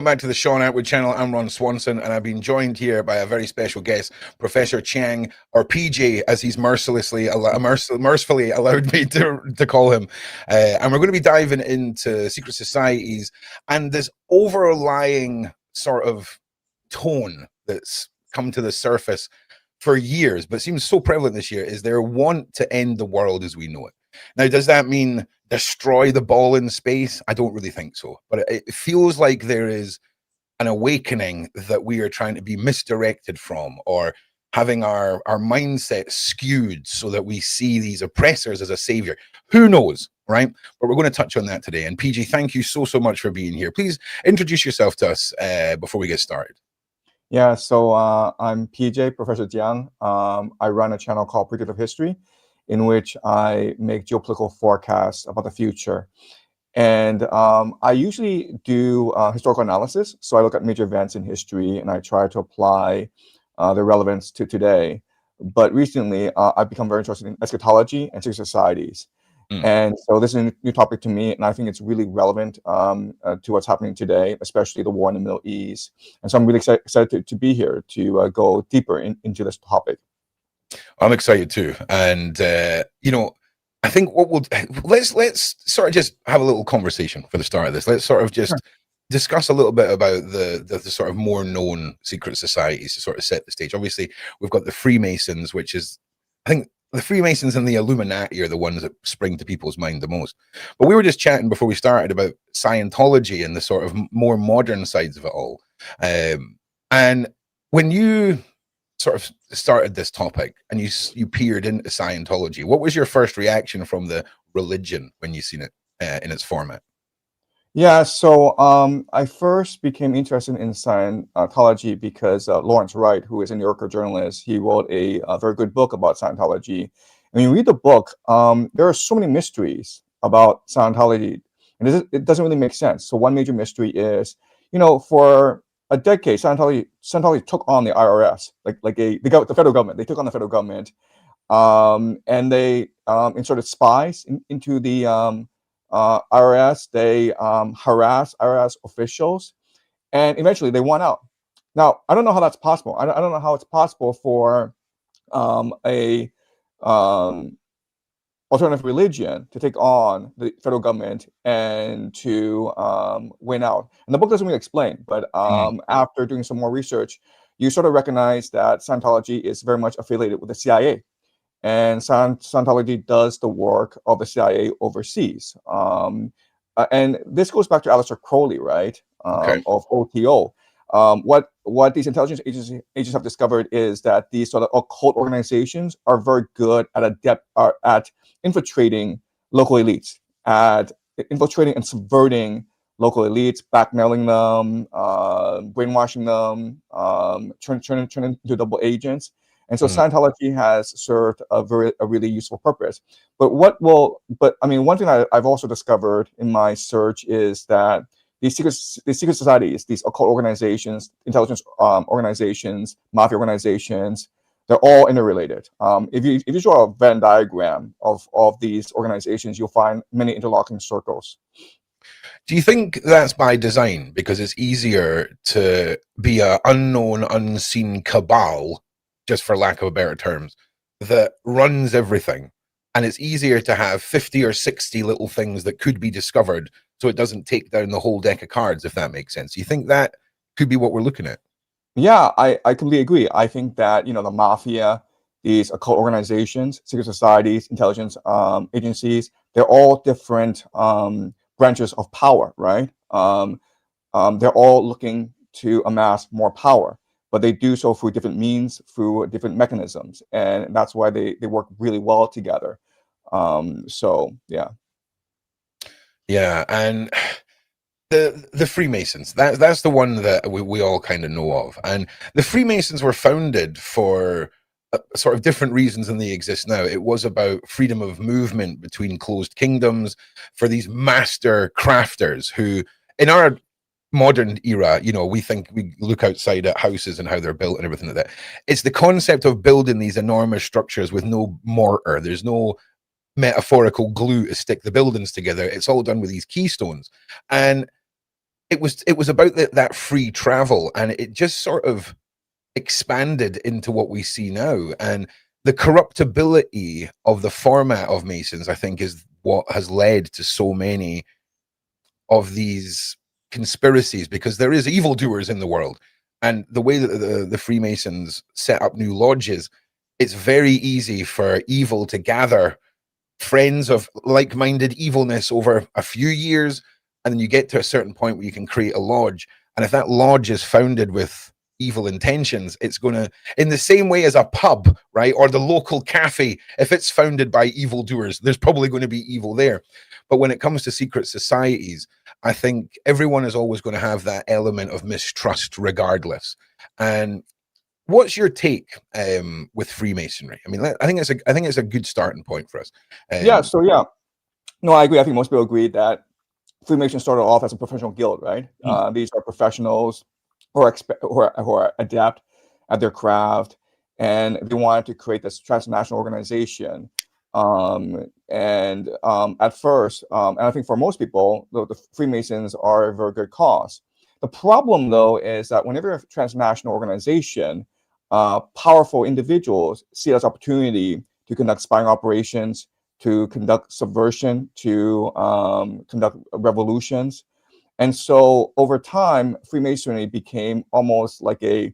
Back to the Shaun Attwood channel. I'm Ron Swanson, and I've been joined here by a very special guest, Professor Jiang, or PJ, as he's mercifully allowed me to call him. And we're going to be diving into secret societies and this overlying sort of tone that's come to the surface for years, but seems so prevalent this year, is their want to end the world as we know it. Now, does that mean destroy the ball in space? I don't really think so, but it feels like there is an awakening that we are trying to be misdirected from, or having our mindset skewed so that we see these oppressors as a savior. Who knows, right? But we're going to touch on that today. And PG, thank you so much for being here. Please introduce yourself to us before we get started. Yeah, so I'm PJ, Professor Jiang. I run a channel called Predictive History, in which I make geopolitical forecasts about the future. And I usually do historical analysis. So I look at major events in history and I try to apply their relevance to today. But recently, I've become very interested in eschatology and secret societies. And so this is a new topic to me, and I think it's really relevant to what's happening today, especially the war in the Middle East. And so I'm really excited to be here to go deeper into this topic. I'm excited too. And, I think what we'll let's sort of just have a little conversation for the start of this. Let's sort of just discuss a little bit about the sort of more known secret societies to sort of set the stage. Obviously, we've got the Freemasons, which is, I think, the Freemasons and the Illuminati are the ones that spring to people's mind the most. But we were just chatting before we started about Scientology and the sort of more modern sides of it all. And when you sort of started this topic and you peered into Scientology, what was your first reaction from the religion when you seen it in its format? Yeah, so I first became interested in Scientology because Lawrence Wright, who is a New Yorker journalist, he wrote a very good book about Scientology. And when you read the book, there are so many mysteries about Scientology, and it doesn't really make sense. So one major mystery is, for a decade, Scientology took on the IRS, the federal government. They took on the federal government, and they inserted spies into the IRS. They harassed IRS officials, and eventually they won out. Now, I don't know how that's possible. I don't know how it's possible for a alternative religion to take on the federal government and to win out. And the book doesn't really explain, but after doing some more research, you sort of recognize that Scientology is very much affiliated with the CIA. And Scientology does the work of the CIA overseas. And this goes back to Aleister Crowley, right, of OTO. What these intelligence agents have discovered is that these sort of occult organizations are very good at infiltrating local elites, at infiltrating and subverting local elites, blackmailing them, brainwashing them, turning into double agents. And so Scientology has served a really useful purpose. But one thing I've also discovered in my search is that these secret societies, these occult organizations, intelligence organizations, mafia organizations, they're all interrelated. If you draw a Venn diagram of these organizations, you'll find many interlocking circles. Do you think that's by design, because it's easier to be an unknown, unseen cabal, just for lack of better terms, that runs everything, and it's easier to have 50 or 60 little things that could be discovered so it doesn't take down the whole deck of cards, if that makes sense? Do you think that could be what we're looking at? Yeah, I completely agree. I think that, the mafia, these occult organizations, secret societies, intelligence agencies, they're all different branches of power, right? They're all looking to amass more power, but they do so through different means, through different mechanisms. And that's why they work really well together. So, yeah. Yeah, and the Freemasons, that's the one that we all kind of know of. And the Freemasons were founded for sort of different reasons than they exist now. It was about freedom of movement between closed kingdoms for these master crafters who, in our modern era, we look outside at houses and how they're built and everything like that. It's the concept of building these enormous structures with no mortar. There's no metaphorical glue to stick the buildings together. It's all done with these keystones. And it was about that free travel, and it just sort of expanded into what we see now. And the corruptibility of the format of Masons, I think, is what has led to so many of these conspiracies, because there is evildoers in the world. And the way that the Freemasons set up new lodges, it's very easy for evil to gather friends of like-minded evilness over a few years, and then you get to a certain point where you can create a lodge. And if that lodge is founded with evil intentions, it's going to, in the same way as a pub, right, or the local cafe, if it's founded by evildoers, there's probably going to be evil there. But when it comes to secret societies, I think everyone is always going to have that element of mistrust regardless. And what's your take with Freemasonry? I mean, I think it's a good starting point for us. Yeah. So yeah, no, I agree. I think most people agree that Freemasons started off as a professional guild, right? These are professionals who are adept at their craft, and they wanted to create this transnational organization. At first, and I think for most people, the Freemasons are a very good cause. The problem, though, is that whenever you have a transnational organization, powerful individuals see it as opportunity to conduct spying operations, to conduct subversion, to conduct revolutions. And so over time, Freemasonry became almost like a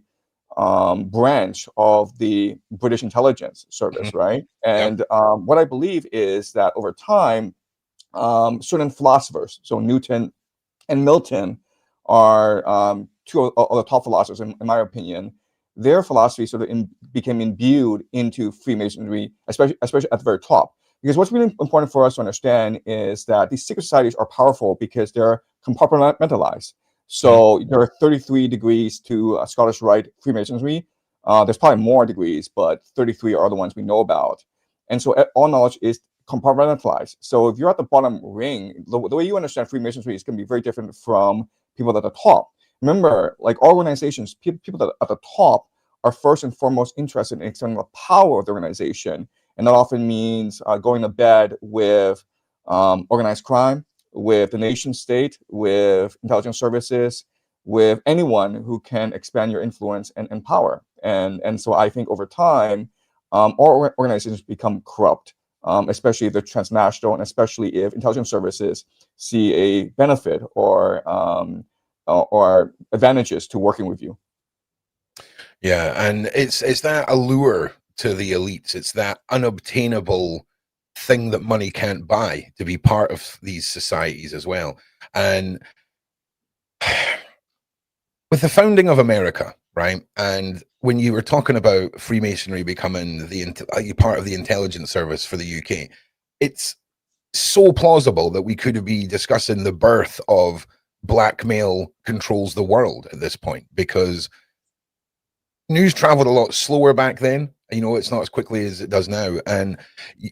branch of the British intelligence service, right? And what I believe is that over time, certain philosophers, so Newton and Milton, are two of the top philosophers, in my opinion. Their philosophy sort of became imbued into Freemasonry, especially at the very top. Because what's really important for us to understand is that these secret societies are powerful because they're compartmentalized. So there are 33 degrees to Scottish Rite Freemasonry. There's probably more degrees, but 33 are the ones we know about. And so all knowledge is compartmentalized. So if you're at the bottom ring, the way you understand Freemasonry is going to be very different from people at the top. Remember, like organizations, people that are at the top are first and foremost interested in extending the power of the organization. And that often means going to bed with organized crime, with the nation state, with intelligence services, with anyone who can expand your influence and power. And so I think over time, all organizations become corrupt, especially if they're transnational, and especially if intelligence services see a benefit or advantages to working with you. Yeah, and it's that allure to the elites. It's that unobtainable thing that money can't buy to be part of these societies as well. And with the founding of America, right? And when you were talking about Freemasonry becoming part of the intelligence service for the UK, it's so plausible that we could be discussing the birth of blackmail controls the world at this point, because news traveled a lot slower back then. You know, it's not as quickly as it does now. And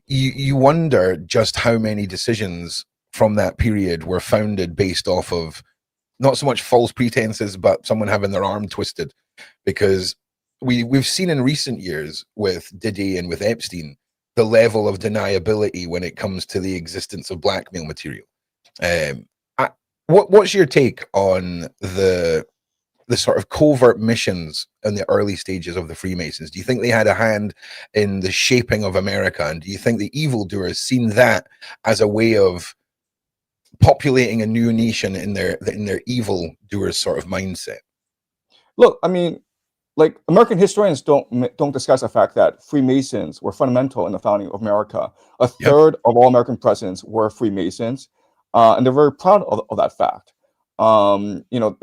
you wonder just how many decisions from that period were founded based off of not so much false pretenses, but someone having their arm twisted. Because we've seen in recent years with Diddy and with Epstein, the level of deniability when it comes to the existence of blackmail material. What's your take on the sort of covert missions in the early stages of the Freemasons? Do you think they had a hand in the shaping of America? And do you think the evildoers seen that as a way of populating a new nation in their evil doers sort of mindset? Look, I mean, like American historians don't discuss the fact that Freemasons were fundamental in the founding of America. A third of all American presidents were Freemasons, and they're very proud of that fact. You know,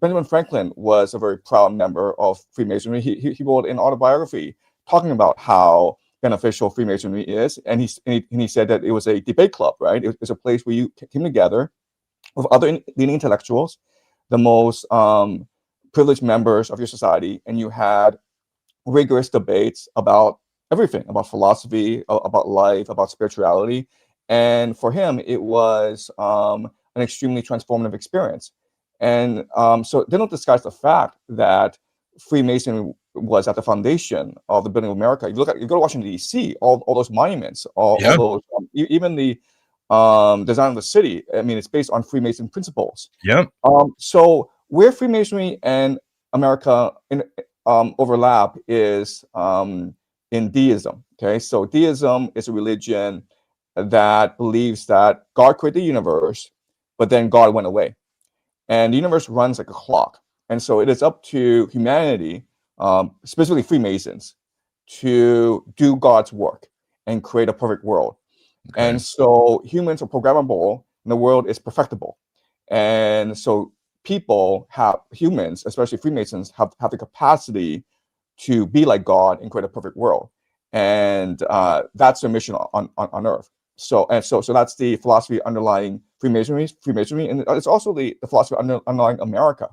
Benjamin Franklin was a very proud member of Freemasonry. He wrote an autobiography talking about how beneficial Freemasonry is, and he said that it was a debate club, right? It was a place where you came together with other leading intellectuals, the most privileged members of your society, and you had rigorous debates about everything, about philosophy, about life, about spirituality. And for him, it was an extremely transformative experience. And so they don't disguise the fact that Freemasonry was at the foundation of the building of America. You go to Washington, D.C., all those monuments, all those, even the design of the city. I mean, it's based on Freemason principles. Yeah. So where Freemasonry and America overlap is in deism. Okay, so deism is a religion that believes that God created the universe, but then God went away, and the universe runs like a clock. And so it is up to humanity, specifically Freemasons, to do God's work and create a perfect world. Okay. And so humans are programmable and the world is perfectible. And so humans, especially Freemasons, have the capacity to be like God and create a perfect world. And that's their mission on Earth. So that's the philosophy underlying Freemasonry, and it's also the philosophy underlying America,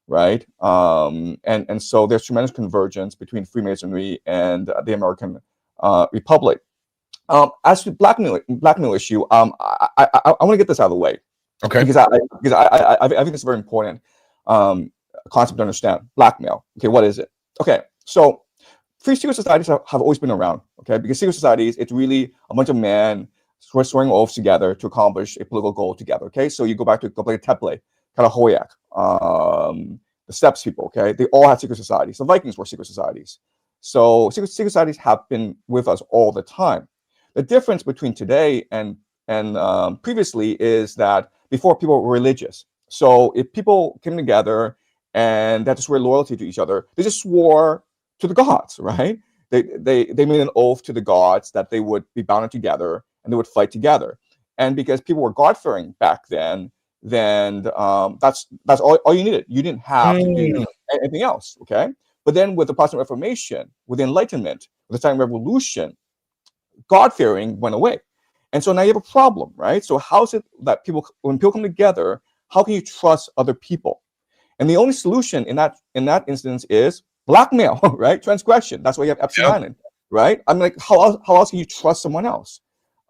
right? And so there's tremendous convergence between Freemasonry and the American Republic. As to blackmail issue, I want to get this out of the way, Okay. because I think it's a very important concept to understand. Blackmail. Okay, what is it? Okay, so free secret societies have always been around. Okay, because secret societies, it's really a bunch of men swearing oaths together to accomplish a political goal together. Okay, so you go back to Teple, Kalahoyak, the Steppes people. Okay, they all had secret societies. The Vikings were secret societies. So secret societies have been with us all the time. The difference between today and previously is that before, people were religious. So if people came together and they had to swear loyalty to each other, they just swore to the gods, right? They made an oath to the gods that they would be bound together and they would fight together. And because people were God-fearing back then that's all you needed. You didn't have to do anything else, okay? But then with the Protestant Reformation, with the Enlightenment, with the Italian Revolution, God-fearing went away. And so now you have a problem, right? So how is it that when people come together, how can you trust other people? And the only solution in that instance is blackmail, right? Transgression. That's why you have Epstein Island, right? I mean, like, how else can you trust someone else?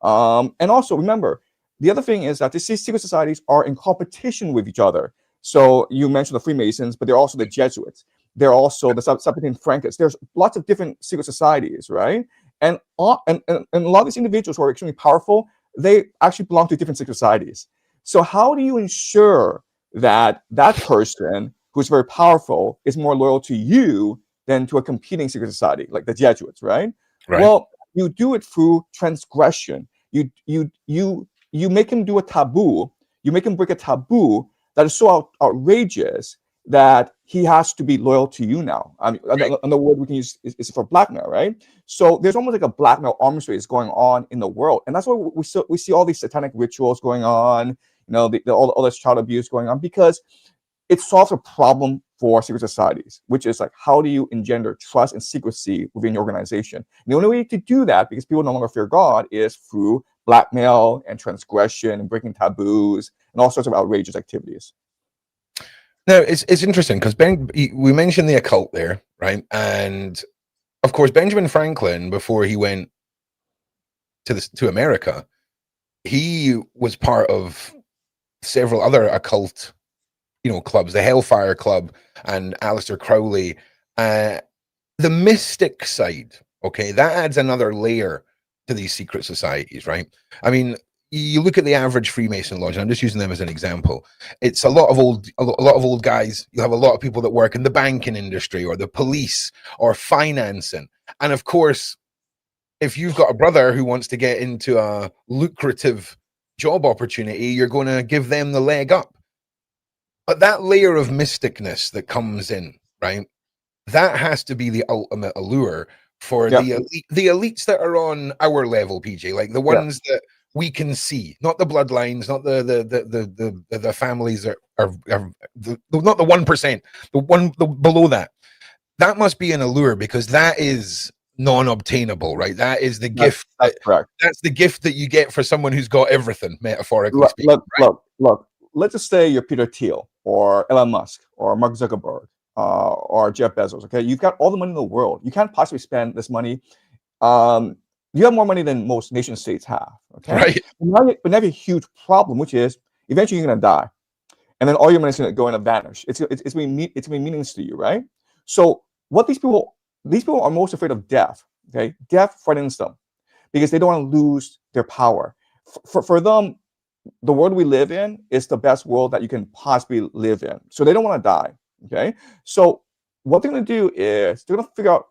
And also remember, the other thing is that these secret societies are in competition with each other. So you mentioned the Freemasons, but they're also the Jesuits. They're also the Serpentine Frankists. There's lots of different secret societies, right? And a lot of these individuals who are extremely powerful, they actually belong to different secret societies. So how do you ensure that that person who's very powerful is more loyal to you than to a competing secret society, like the Jesuits, right? Well, you do it through transgression. You make him do a taboo. You make him break a taboo that is so outrageous that he has to be loyal to you now. I mean, another word we can use is for blackmail, right? So there's almost like a blackmail arms race going on in the world, and that's why we see all these satanic rituals going on. You know, all this child abuse going on, because it solves a problem for secret societies, which is like, how do you engender trust and secrecy within your organization? And the only way to do that, because people no longer fear God, is through blackmail and transgression and breaking taboos and all sorts of outrageous activities. Now, it's interesting because we mentioned the occult there, right? And of course, Benjamin Franklin, before he went to America, he was part of several other occult, clubs, the Hellfire Club and Aleister Crowley. The mystic side, okay, that adds another layer to these secret societies, right? I mean, you look at the average Freemason lodge, and I'm just using them as an example. It's a lot of old guys. You have a lot of people that work in the banking industry or the police or financing. And of course, if you've got a brother who wants to get into a lucrative job opportunity, you're going to give them the leg up. But that layer of mysticness that comes in, right? That has to be the ultimate allure for the elites that are on our level, PJ, like the ones that we can see, not the bloodlines, not the families that are not the 1%, the below that. That must be an allure, because that is non-obtainable, right? That is the gift. That's correct. That's the gift that you get for someone who's got everything, metaphorically speaking. Look. Let's just say you're Peter Thiel or Elon Musk or Mark Zuckerberg or Jeff Bezos. Okay, you've got all the money in the world. You can't possibly spend this money. You have more money than most nation states have. Okay, right? But now you have a huge problem, which is eventually you're going to die, and then all your money is going to vanish. It's going to be meaningless to you, right? So what these people are most afraid of death. Okay, death frightens them because they don't want to lose their power. For them, the world we live in is the best world that you can possibly live in. So they don't want to die. Okay. So what they're going to do is they're going to figure out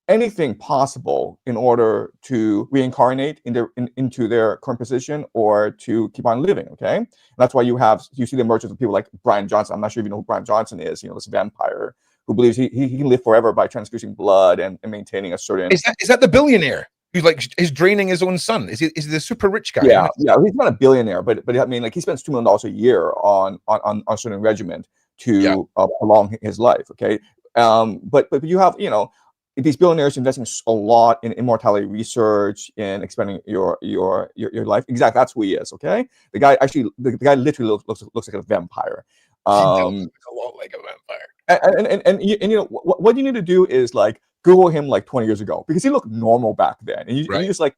anything possible in order to reincarnate into their current position or to keep on living. Okay. And that's why you see the emergence of people like Brian Johnson. I'm not sure if you know who Brian Johnson is, this vampire who believes he can live forever by transfusing blood and maintaining a certain. Is that the billionaire who's like is draining his own son? Is he the super rich guy? Yeah, he's not a billionaire, but I mean, like, he spends $2 million a year on a certain regimen to prolong his life. Okay, but you have these billionaires investing a lot in immortality research, in expanding your life. Exactly, that's who he is. Okay, the guy literally looks like a vampire. He does look a lot like a vampire. And what you need to do is like Google him like 20 years ago, because he looked normal back then, and you just like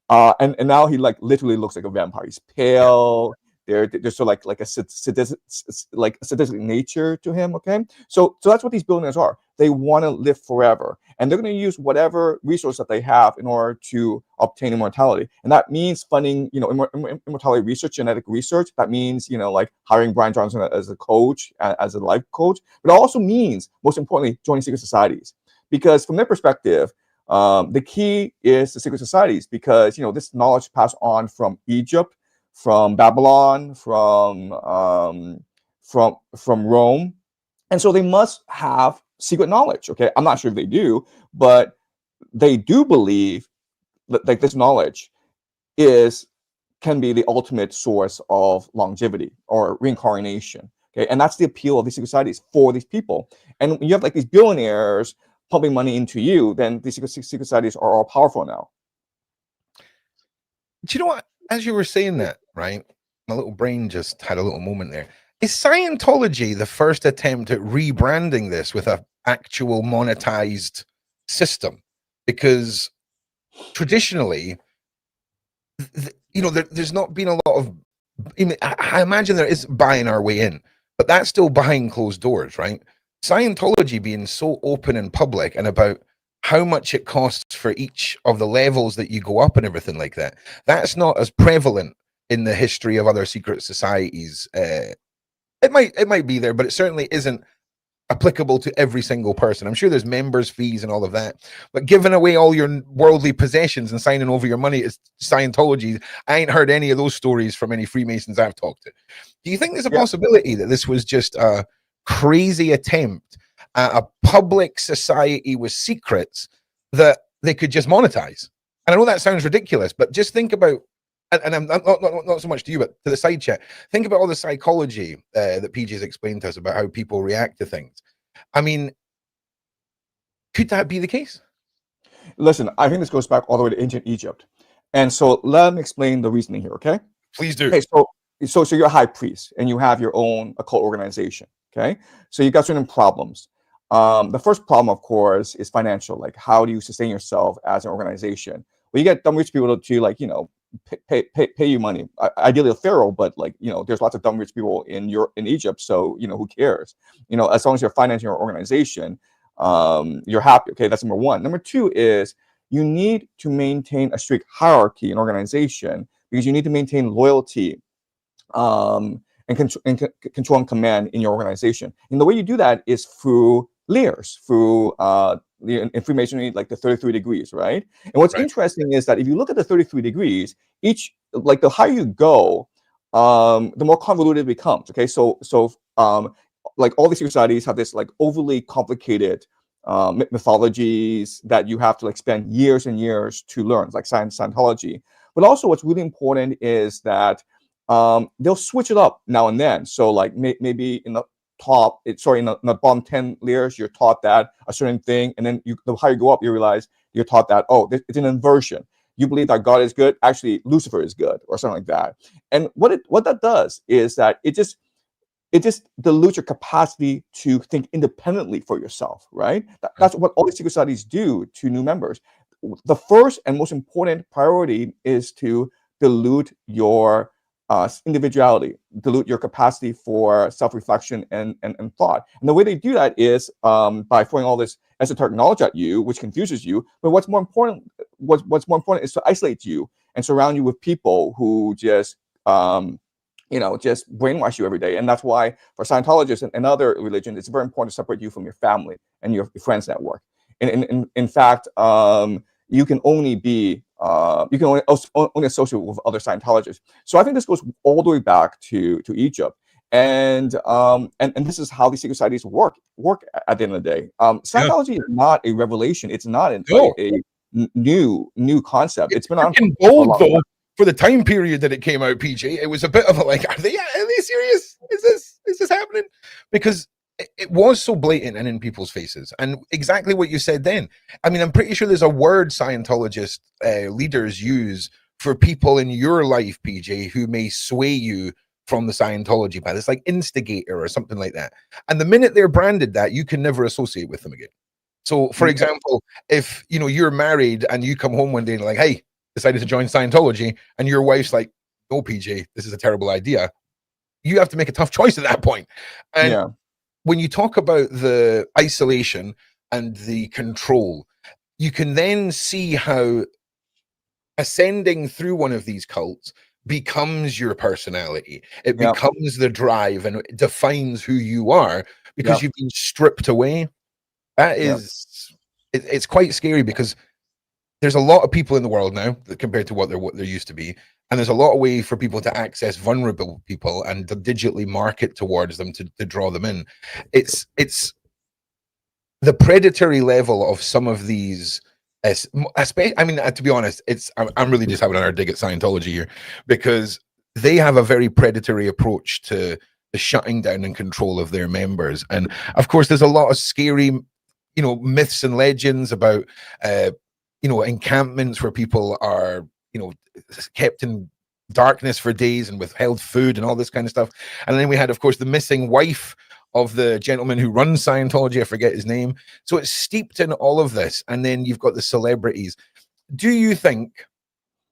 and now he like literally looks like a vampire. He's pale. There's sort of like a sadistic nature to him. Okay, so that's what these billionaires are. They want to live forever, and they're going to use whatever resource that they have in order to obtain immortality. And that means funding, immortality research, genetic research. That means, like hiring Brian Johnson as a coach, as a life coach. But it also means, most importantly, joining secret societies, because from their perspective, the key is the secret societies, because this knowledge passed on from Egypt, from Babylon, from Rome, and so they must have secret knowledge. Okay, I'm not sure if they do, but they do believe that like this knowledge can be the ultimate source of longevity or reincarnation. Okay, and that's the appeal of these secret societies for these people. And when you have like these billionaires pumping money into you, then these secret societies are all powerful now. Do you know what? As you were saying that, right, my little brain just had a little moment there. Is Scientology the first attempt at rebranding this with an actual monetized system? Because traditionally, there's not been a lot of. I imagine there is buying our way in, but that's still behind closed doors, right? Scientology being so open and public and about how much it costs for each of the levels that you go up and everything like that, that's not as prevalent in the history of other secret societies. It might be there, but it certainly isn't applicable to every single person. I'm sure there's members fees and all of that, but giving away all your worldly possessions and signing over your money to Scientology, I ain't heard any of those stories from any Freemasons I've talked to. Do you think there's a possibility that this was just a crazy attempt at a public society with secrets that they could just monetize? And I know that sounds ridiculous, but just think about, and I'm not so much to you, but to the side chat, think about all the psychology that PJ's explained to us about how people react to things. I mean, could that be the case? Listen, I think this goes back all the way to ancient Egypt. And so let me explain the reasoning here, okay? Please do. Okay, so you're a high priest and you have your own occult organization, okay? So you've got certain problems. The first problem, of course, is financial. Like, how do you sustain yourself as an organization? Well, you get dumb rich people to like, pay you money. Ideally a pharaoh, but like, there's lots of dumb rich people in Egypt, so who cares? As long as you're financing your organization, you're happy. Okay, that's number one. Number two is you need to maintain a strict hierarchy in organization, because you need to maintain loyalty and control and command in your organization. And the way you do that is through layers, through in Freemasonry, like the 33 degrees, right? And what's interesting is that if you look at the 33 degrees, like the higher you go, the more convoluted it becomes. Okay, so like all these societies have this like overly complicated mythologies that you have to like spend years and years to learn, like Scientology. But also, what's really important is that they'll switch it up now and then. So like maybe in the in the bottom 10 layers, you're taught that a certain thing, and then the higher you go up, you realize you're taught that, it's an inversion. You believe that God is good, actually Lucifer is good, or something like that. And what that does is that it just dilutes your capacity to think independently for yourself, right? That's what all these secret societies do to new members. The first and most important priority is to dilute your individuality, dilute your capacity for self-reflection and thought. And the way they do that is by throwing all this esoteric knowledge at you, which confuses you. But what's more important is to isolate you and surround you with people who just just brainwash you every day. And that's why for Scientologists and other religions, it's very important to separate you from your family and your friends network. In fact, you can only be only associate with other Scientologists. So I think this goes all the way back to Egypt. And this is how these secret societies work at the end of the day. Scientology is not a revelation. It's not a new concept. It's been on bold though for the time period that it came out. PJ, it was a bit of a like, are they serious? Is this happening? Because it was so blatant and in people's faces, and exactly what you said then. I mean, I'm pretty sure there's a word Scientologist leaders use for people in your life, PJ, who may sway you from the Scientology path. It's like instigator or something like that. And the minute they're branded that, you can never associate with them again. So, for example, if you're married and you come home one day and like, hey, decided to join Scientology, and your wife's like, no, PJ, this is a terrible idea. You have to make a tough choice at that point. And when you talk about the isolation and the control, you can then see how ascending through one of these cults becomes your personality. It becomes the drive, and it defines who you are because you've been stripped away. That is, it's quite scary, because there's a lot of people in the world now compared to what there used to be. And there's a lot of way for people to access vulnerable people and to digitally market towards them to draw them in. It's the predatory level of some of these. I mean, to be honest, I'm really just having another dig at Scientology here, because they have a very predatory approach to the shutting down and control of their members. And of course, there's a lot of scary, myths and legends about, encampments where people are, kept in darkness for days and withheld food and all this kind of stuff. And then we had, of course, the missing wife of the gentleman who runs Scientology. I forget his name. So it's steeped in all of this. And then you've got the celebrities. Do you think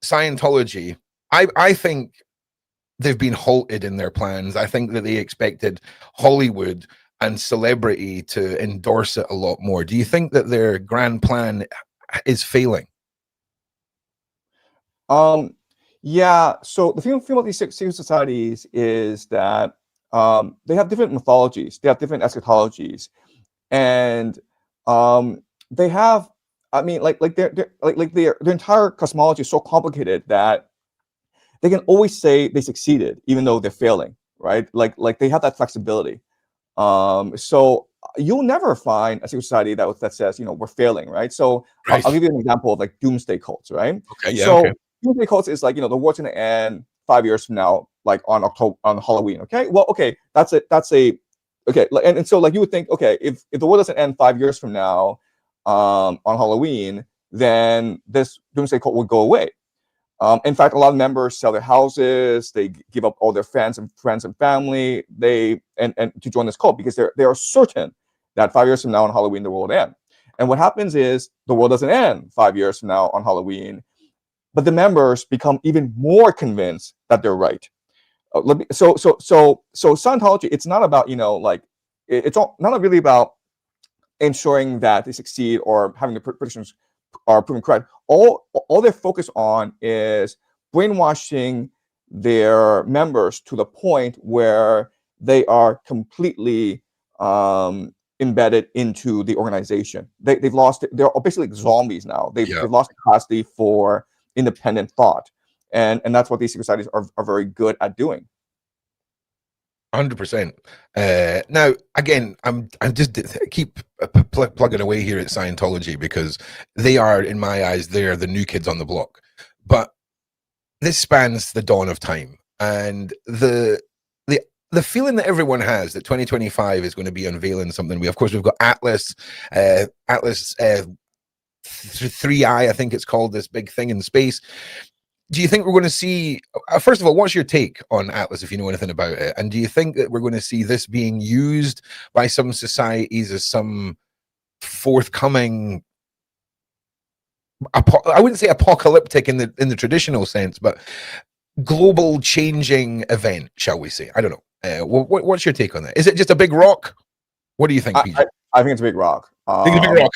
Scientology, I think they've been halted in their plans. I think that they expected Hollywood and celebrity to endorse it a lot more. Do you think that their grand plan is failing? Yeah. So the thing about these secret societies is that they have different mythologies, they have different eschatologies, and they have, I mean, their entire cosmology is so complicated that they can always say they succeeded even though they're failing, right? Like they have that flexibility. So you'll never find a secret society that says, we're failing, right? So I'll give you an example of like doomsday cults, right? Okay, yeah. So doomsday cults is like, the world's gonna end 5 years from now, like on Halloween. Okay, well, okay, that's okay, and so like you would think, okay, if the world doesn't end 5 years from now, on Halloween, then this doomsday cult would go away. In fact, a lot of members sell their houses, they give up all their friends and family, and to join this cult, because they are certain that 5 years from now on Halloween the world will end. And what happens is the world doesn't end 5 years from now on Halloween, but the members become even more convinced that they're right. So Scientology, it's not about it's not really about ensuring that they succeed or having the predictions are proven correct. All they're focused on is brainwashing their members to the point where they are completely embedded into the organization. They've lost it. They're basically like zombies now. They've lost capacity for independent thought, and that's what these secret societies are very good at doing. 100%. Now, again, I'm just keep plugging away here at Scientology, because they are, in my eyes, they're the new kids on the block. But this spans the dawn of time, and the feeling that everyone has that 2025 is going to be unveiling something. We've got Atlas 3i, I think it's called, this big thing in space. Do you think we're going to see, first of all, what's your take on Atlas, if you know anything about it? And do you think that we're going to see this being used by some societies as some forthcoming, I wouldn't say apocalyptic in the traditional sense, but global changing event, shall we say? I don't know. What's your take on that? Is it just a big rock? What do you think, PJ? I think it's a big rock. Think it's a big rock.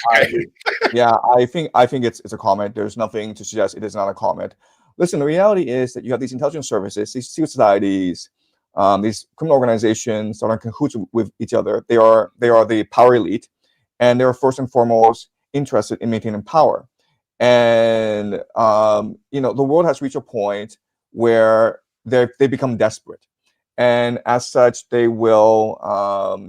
Yeah, I think it's a comet. There's nothing to suggest it is not a comet. Listen, the reality is that you have these intelligence services, these secret societies, these criminal organizations that are in cahoots with each other. They are the power elite, and they're first and foremost interested in maintaining power. And the world has reached a point where they become desperate, and as such, they will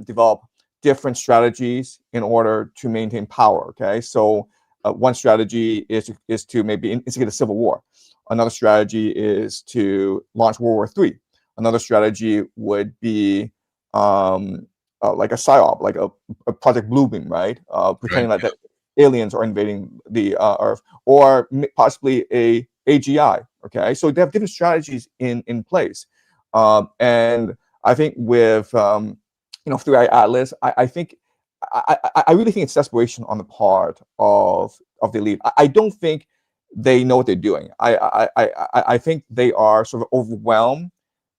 develop different strategies in order to maintain power. Okay, so one strategy is to maybe instigate a civil war. Another strategy is to launch World War III. Another strategy would be like a psyop, like a Project Bluebeam, right? Pretending Right. that aliens are invading the Earth, or possibly a AGI. Okay, so they have different strategies in place, and I think with Three Eye Atlas, I think I really think it's desperation on the part of the elite. I don't think they know what they're doing. I think they are sort of overwhelmed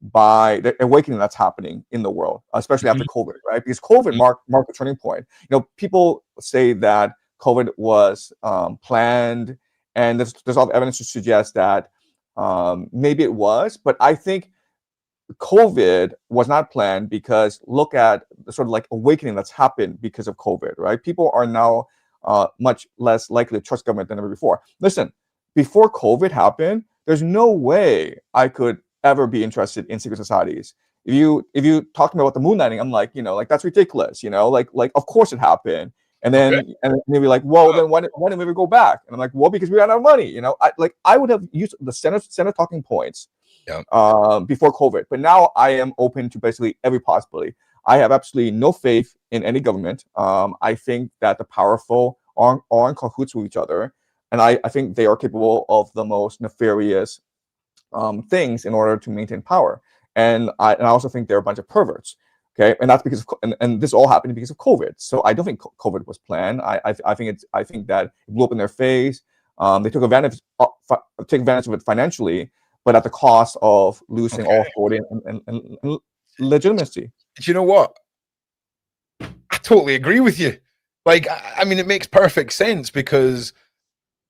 by the awakening that's happening in the world, especially after Mhm. COVID, right? Because COVID Mhm. marked a turning point. People say that COVID was planned, and there's all the evidence to suggest that maybe it was, but I think COVID was not planned, because look at the sort of like awakening that's happened because of COVID, right? People are now much less likely to trust government than ever before. Listen, before COVID happened, there's no way I could ever be interested in secret societies. If you talk to me about the moon landing, I'm like, like that's ridiculous, like of course it happened. And Okay. then maybe like, well, then why didn't we ever go back? And I'm like, well, because we ran out of money. I would have used the center talking points Yeah. before COVID. But now I am open to basically every possibility. I have absolutely no faith in any government. I think that the powerful are in cahoots with each other. And I think they are capable of the most nefarious things in order to maintain power. And I also think they're a bunch of perverts. Okay, and that's because and this all happened because of COVID. So I don't think COVID was planned. I think that it blew up in their face. They took advantage of it financially, but at the cost of losing all Okay. authority and legitimacy. Do you know what? I totally agree with you. Like, I mean, it makes perfect sense because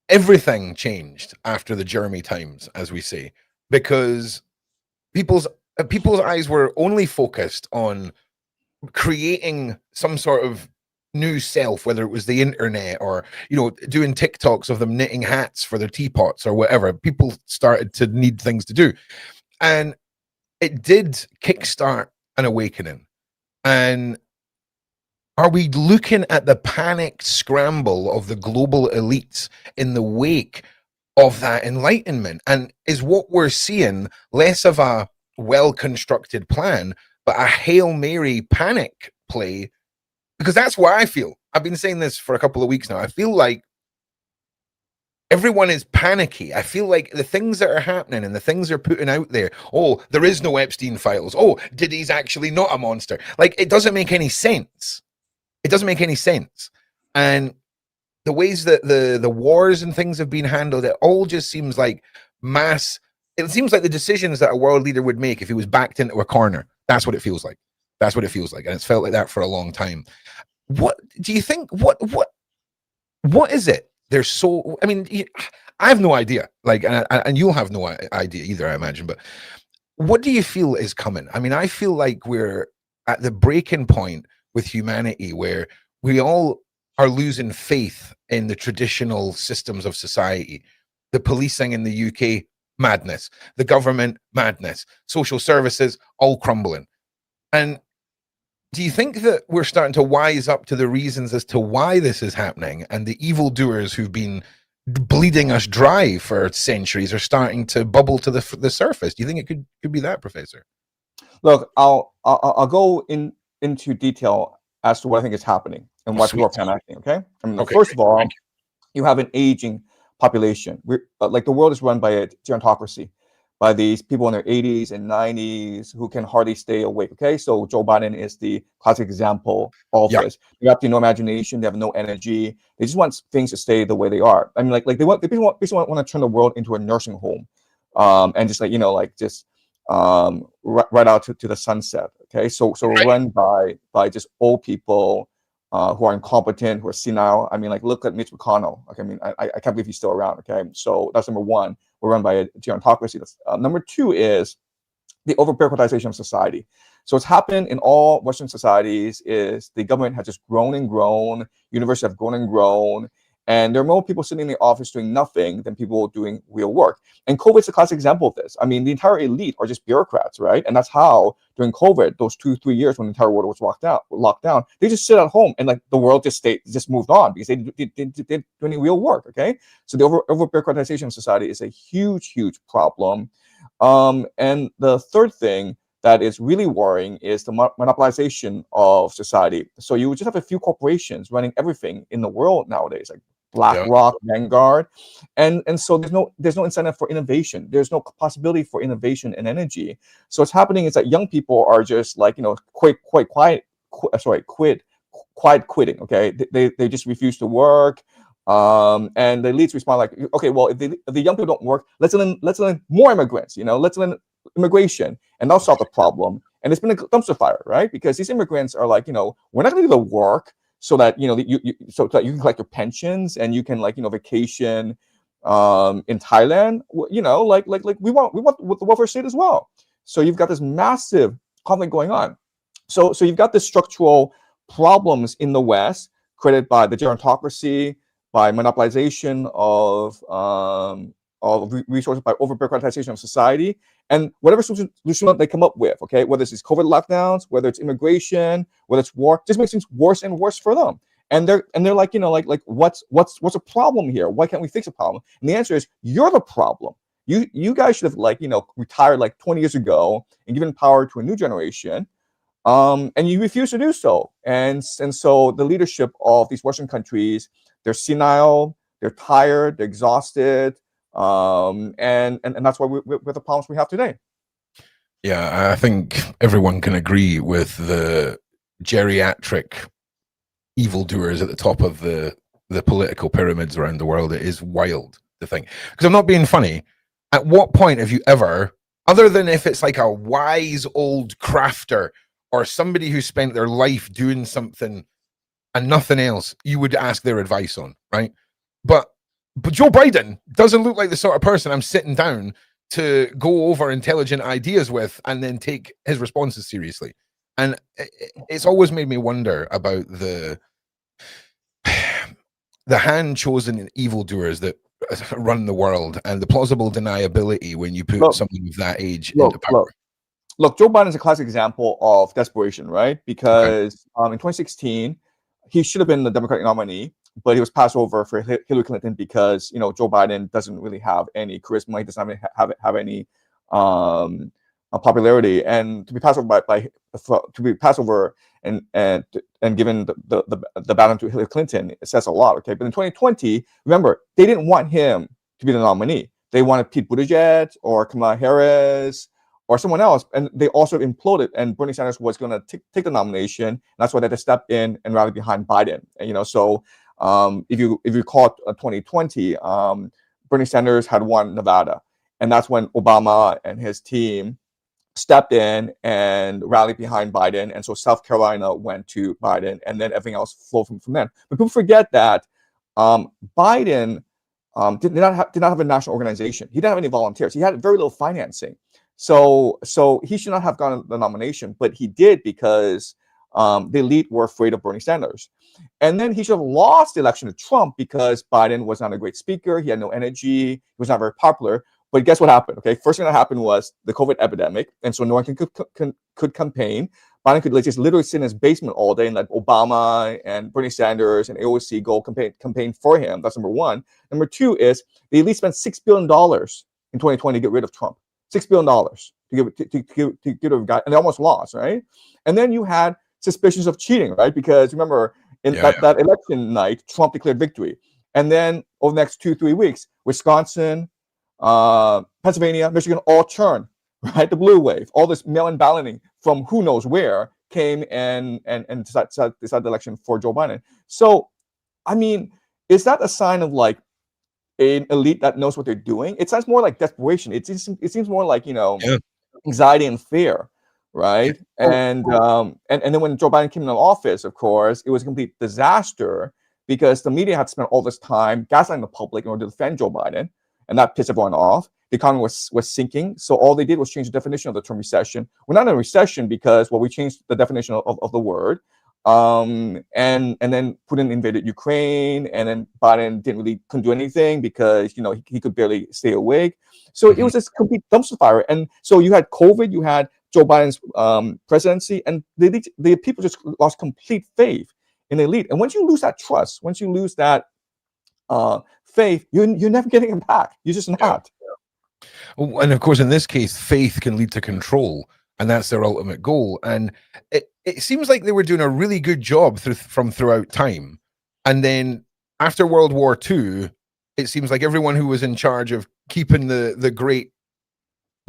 everything changed after the Jeremy times, as we say, because people's people's eyes were only focused on creating some sort of new self, whether it was the internet or doing TikToks of them knitting hats for their teapots or whatever. People started to need things to do, and it did kickstart an awakening. And are we looking at the panicked scramble of the global elites in the wake of that enlightenment? And is what we're seeing less of a well constructed plan, but a Hail Mary panic play? Because that's what I feel. I've been saying this for a couple of weeks now. I feel like everyone is panicky. I feel like the things that are happening and the things they're putting out there, oh, there is no Epstein files. Oh, Diddy's actually not a monster. Like, it doesn't make any sense. It doesn't make any sense. And the ways that the wars and things have been handled, it all just seems like mass. It seems like the decisions that a world leader would make if he was backed into a corner. That's what it feels like. That's what it feels like. And it's felt like that for a long time. What do you think? What is it? There's so. I mean, I have no idea. Like, and you'll have no idea either, I imagine. But what do you feel is coming? I mean, I feel like we're at the breaking point with humanity where we all are losing faith in the traditional systems of society. The policing in the UK, madness. The government, madness. Social services, all crumbling. And do you think that we're starting to wise up to the reasons as to why this is happening, and the evildoers who've been bleeding us dry for centuries are starting to bubble to the surface? Do you think it could be that, Professor? Look, I'll go into detail as to what I think is happening and why people are Sweet. panicking. Okay, I mean, Okay, first of all, thank you have an aging population. We're like the world is run by a gerontocracy, by these people in their 80s and 90s who can hardly stay awake. Okay, so Joe Biden is the classic example of you. Yeah, this. They have no imagination, they have no energy. They just want things to stay the way they are. I mean, like they basically want to turn the world into a nursing home, and just right out to the sunset. Okay, so right. run by just old people, who are incompetent, who are senile. I mean, like, look at Mitch McConnell. Like, I mean, I can't believe he's still around. Okay, so that's number one. We're run by a gerontocracy. That's number two is the over-bureaucratization of society. So what's happened in all Western societies is the government has just grown and grown, universities have grown and grown, and there are more people sitting in the office doing nothing than people doing real work. And COVID is a classic example of this. I mean, the entire elite are just bureaucrats, right? And that's how during COVID, those 2-3 years when the entire world was locked down, they just sit at home and like the world just moved on because they didn't do any real work. Okay, so the over bureaucratization of society is a huge, huge problem. And the third thing that is really worrying is the monopolization of society. So you would just have a few corporations running everything in the world nowadays, like BlackRock, Vanguard, and so there's no incentive for innovation. There's no possibility for innovation and energy. So what's happening is that young people are just like quiet quitting. Okay, they just refuse to work. And the elites respond like, okay, well, if the young people don't work, let's let more immigrants. Let's let immigration, and that'll solve the problem. And it's been a dumpster fire, right? Because these immigrants are like, we're not going to do the work so that so that you can collect your pensions and you can vacation in Thailand. Like we want the welfare state as well. So you've got this massive conflict going on. So you've got the structural problems in the West created by the gerontocracy, by monopolization of resources, by over-bureaucratization of society, and whatever solution they come up with, okay, whether it's COVID lockdowns, whether it's immigration, whether it's war, just makes things worse and worse for them. And they're like, what's a problem here? Why can't we fix a problem? And the answer is, you're the problem. You guys should have retired 20 years ago and given power to a new generation. And you refuse to do so. And so the leadership of these Western countries, they're senile, they're tired, they're exhausted, and that's why we're the problems we have today. Yeah, I think everyone can agree with the geriatric evildoers at the top of the political pyramids around the world. It is wild to think. Because I'm not being funny. At what point have you ever, other than if it's like a wise old crafter or somebody who spent their life doing something and nothing else, you would ask their advice on, right? But Joe Biden doesn't look like the sort of person I'm sitting down to go over intelligent ideas with and then take his responses seriously. And it's always made me wonder about the hand-chosen evildoers that run the world and the plausible deniability when you put someone of that age into power. Look, Joe Biden is a classic example of desperation, right? Because in 2016, he should have been the Democratic nominee, but he was passed over for Hillary Clinton because Joe Biden doesn't really have any charisma. He doesn't have any popularity, and to be passed over and given the baton to Hillary Clinton, it says a lot. Okay, but in 2020, remember, they didn't want him to be the nominee. They wanted Pete Buttigieg or Kamala Harris or someone else, and they also imploded, and Bernie Sanders was going to take the nomination, and that's why they had to step in and rally behind Biden. And, so if you recall 2020, Bernie Sanders had won Nevada, and that's when Obama and his team stepped in and rallied behind Biden, and so South Carolina went to Biden, and then everything else flowed from then. But people forget that Biden did not have a national organization. He didn't have any volunteers. He had very little financing. So he should not have gotten the nomination, but he did because the elite were afraid of Bernie Sanders. And then he should have lost the election to Trump because Biden was not a great speaker. He had no energy. He was not very popular. But guess what happened? Okay, first thing that happened was the COVID epidemic, and so no one could campaign. Biden could just literally sit in his basement all day and let Obama and Bernie Sanders and AOC go campaign for him. That's number one. Number two is they at least spent $6 billion in 2020 to get rid of Trump. $6 billion to get rid of a guy, and they almost lost, right? And then you had suspicions of cheating, right? Because remember, that election night, Trump declared victory. And then over the next 2-3 weeks, Wisconsin, Pennsylvania, Michigan all turned, right? The blue wave, all this mail-in balloting from who knows where came and decided the election for Joe Biden. So, I mean, is that a sign of like an elite that knows what they're doing? It sounds more like desperation. It seems more like anxiety and fear. right? Oh, And then when Joe Biden came into office, of course, it was a complete disaster because the media had spent all this time gaslighting the public in order to defend Joe Biden, and that pissed everyone off. The economy was sinking, so all they did was change the definition of the term recession. We're not in a recession because, well, we changed the definition of the word, and then Putin invaded Ukraine, and then Biden couldn't do anything because he could barely stay awake. So it was this complete dumpster fire, and so you had COVID, you had Joe Biden's presidency, and the people just lost complete faith in the elite. And once you lose that trust, once you lose that faith, you're never getting it back. You're just not. And of course, in this case, faith can lead to control, and that's their ultimate goal. And it seems like they were doing a really good job throughout time. And then after World War II, it seems like everyone who was in charge of keeping the great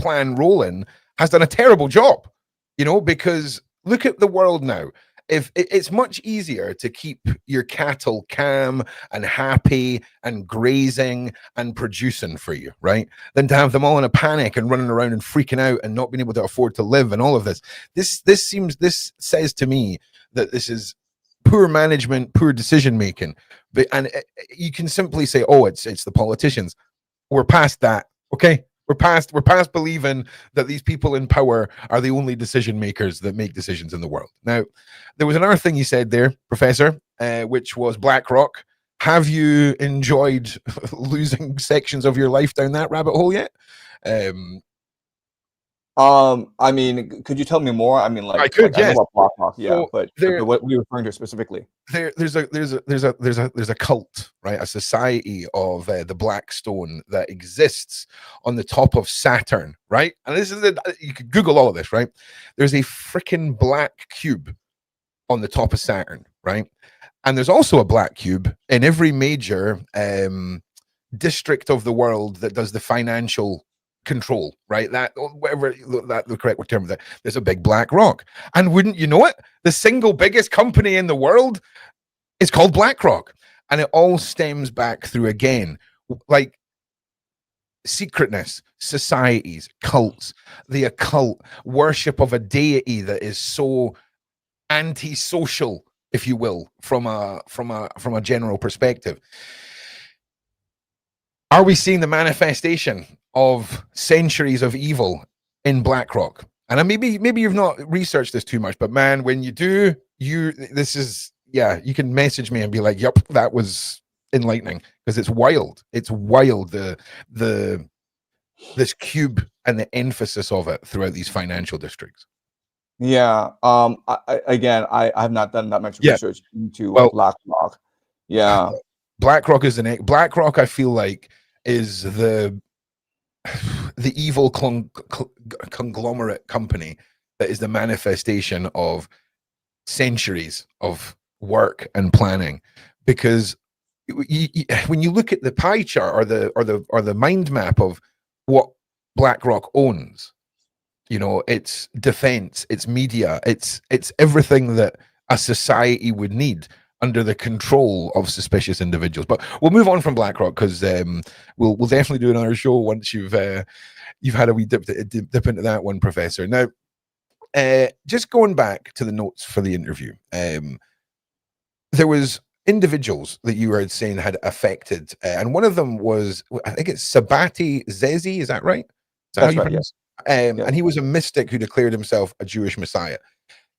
plan rolling has done a terrible job, because look at the world now. If it's much easier to keep your cattle calm and happy and grazing and producing for you, right, than to have them all in a panic and running around and freaking out and not being able to afford to live and all of this. This says to me that this is poor management, poor decision making. And you can simply say, oh, it's the politicians. We're past that, okay? We're past believing that these people in power are the only decision makers that make decisions in the world. Now, there was another thing you said there, Professor, which was BlackRock. Have you enjoyed losing sections of your life down that rabbit hole yet? I mean, could you tell me more? I mean, I could, yes. I know about BlackRock, yeah, So but what were you referring to specifically? There's a cult, right? A society of the Blackstone that exists on the top of Saturn, right? And this is you could Google all of this, right? There's a freaking black cube on the top of Saturn, right? And there's also a black cube in every major district of the world that does the financial control, right? That whatever that the correct term of that. There's a big black rock, and wouldn't you know it, the single biggest company in the world is called BlackRock, and it all stems back through again, like secretness, societies, cults, the occult, worship of a deity that is so antisocial, if you will, from a general perspective. Are we seeing the manifestation of centuries of evil in BlackRock? And maybe you've not researched this too much, but man, when you do, you can message me and be like, "Yep, that was enlightening," because it's wild. It's wild this cube and the emphasis of it throughout these financial districts. Yeah. I have not done that much research into BlackRock. Yeah. BlackRock is BlackRock, I feel like, is the evil conglomerate company that is the manifestation of centuries of work and planning. Because when you look at the pie chart or the mind map of what BlackRock owns, it's defense, it's media, it's everything that a society would need under the control of suspicious individuals. But we'll move on from BlackRock because we'll definitely do another show once you've had a wee dip into that one, Professor. Now, just going back to the notes for the interview, there was individuals that you were saying had affected, and one of them was, I think it's Sabati Zezi, is that right? That's right, yes. And he was a mystic who declared himself a Jewish Messiah.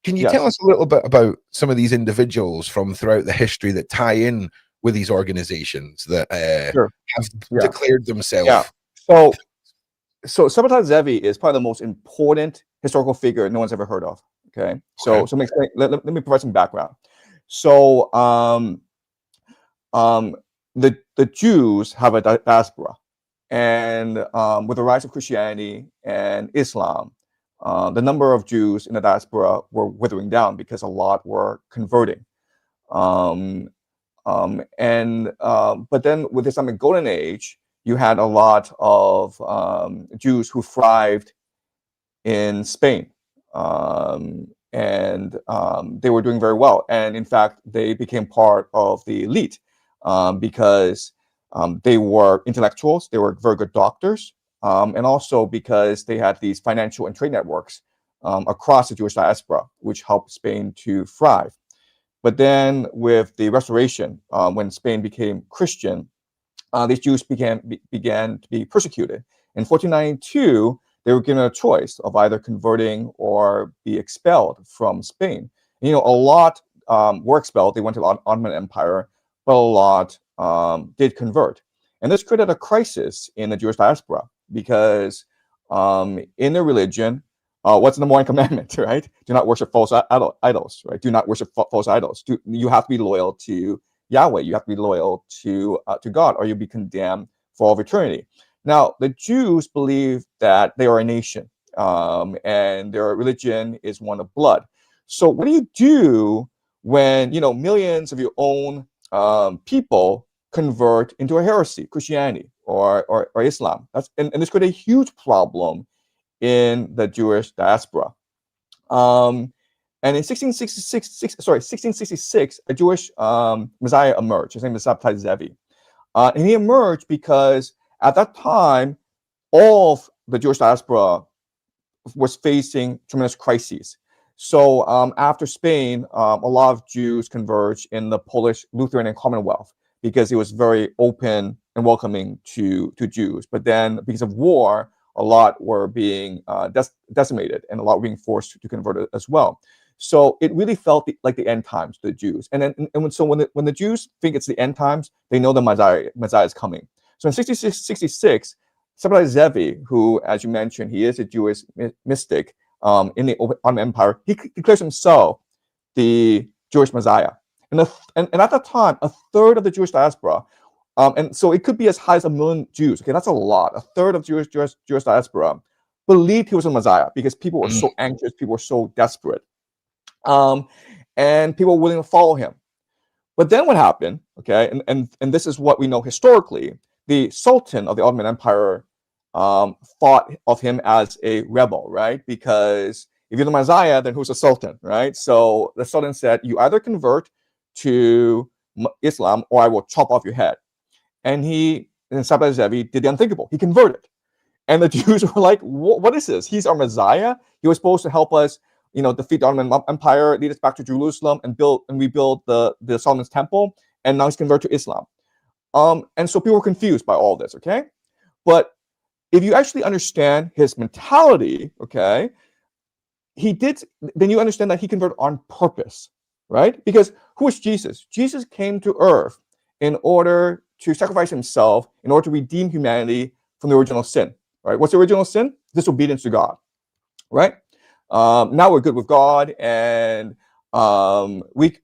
Can you tell us a little bit about some of these individuals from throughout the history that tie in with these organizations that have declared themselves? Yeah. So Sabbatai Zevi is probably the most important historical figure no one's ever heard of. Okay. So let me provide some background. So the Jews have a diaspora, and with the rise of Christianity and Islam, the number of Jews in the diaspora were withering down because a lot were converting. But then with the Islamic Golden Age, you had a lot of Jews who thrived in Spain, and they were doing very well. And in fact, they became part of the elite because they were intellectuals, they were very good doctors, and also because they had these financial and trade networks across the Jewish diaspora, which helped Spain to thrive. But then with the Restoration, when Spain became Christian, these Jews began to be persecuted. In 1492, they were given a choice of either converting or be expelled from Spain. And, a lot were expelled. They went to the Ottoman Empire, but a lot did convert. And this created a crisis in the Jewish diaspora because in their religion, what's the number one commandment, right? Do not worship false idols, right? Do not worship false idols. You have to be loyal to Yahweh. You have to be loyal to God, or you'll be condemned for all of eternity. Now, the Jews believe that they are a nation, and their religion is one of blood. So what do you do when millions of your own people convert into a heresy, Christianity or Islam? And this created a huge problem in the Jewish diaspora. And in 1666, a Jewish Messiah emerged. His name is Sabtai Zevi. And he emerged because at that time, all of the Jewish diaspora was facing tremendous crises. So after Spain, a lot of Jews converged in the Polish Lutheran Commonwealth because it was very open and welcoming to Jews. But then because of war, a lot were being decimated, and a lot were being forced to convert as well. So it really felt like the end times to the Jews. And when the Jews think it's the end times, they know the Messiah is coming. So in 66, Sabbatai Zevi, who, as you mentioned, he is a Jewish mystic in the Ottoman Empire, he declares himself the Jewish Messiah. And at that time, a third of the Jewish diaspora, and so it could be as high as 1 million Jews. Okay, that's a lot. A third of Jewish diaspora believed he was a Messiah because people were so anxious, people were so desperate, and people were willing to follow him. But then what happened? Okay, and this is what we know historically. The Sultan of the Ottoman Empire thought of him as a rebel, right? Because if you're the Messiah, then who's the Sultan, right? So the Sultan said, you either convert to Islam or I will chop off your head. And Sabbatai Zevi did the unthinkable. He converted. And the Jews were like, what is this? He's our Messiah. He was supposed to help us, defeat the Ottoman Empire, lead us back to Jerusalem, and rebuild the Solomon's temple. And now he's converted to Islam. And so people were confused by all this, okay? But if you actually understand his mentality, okay, then you understand that he converted on purpose, right? Because who is Jesus? Jesus came to earth in order to sacrifice himself, in order to redeem humanity from the original sin, right? What's the original sin? Disobedience to God, right? Now we're good with God, and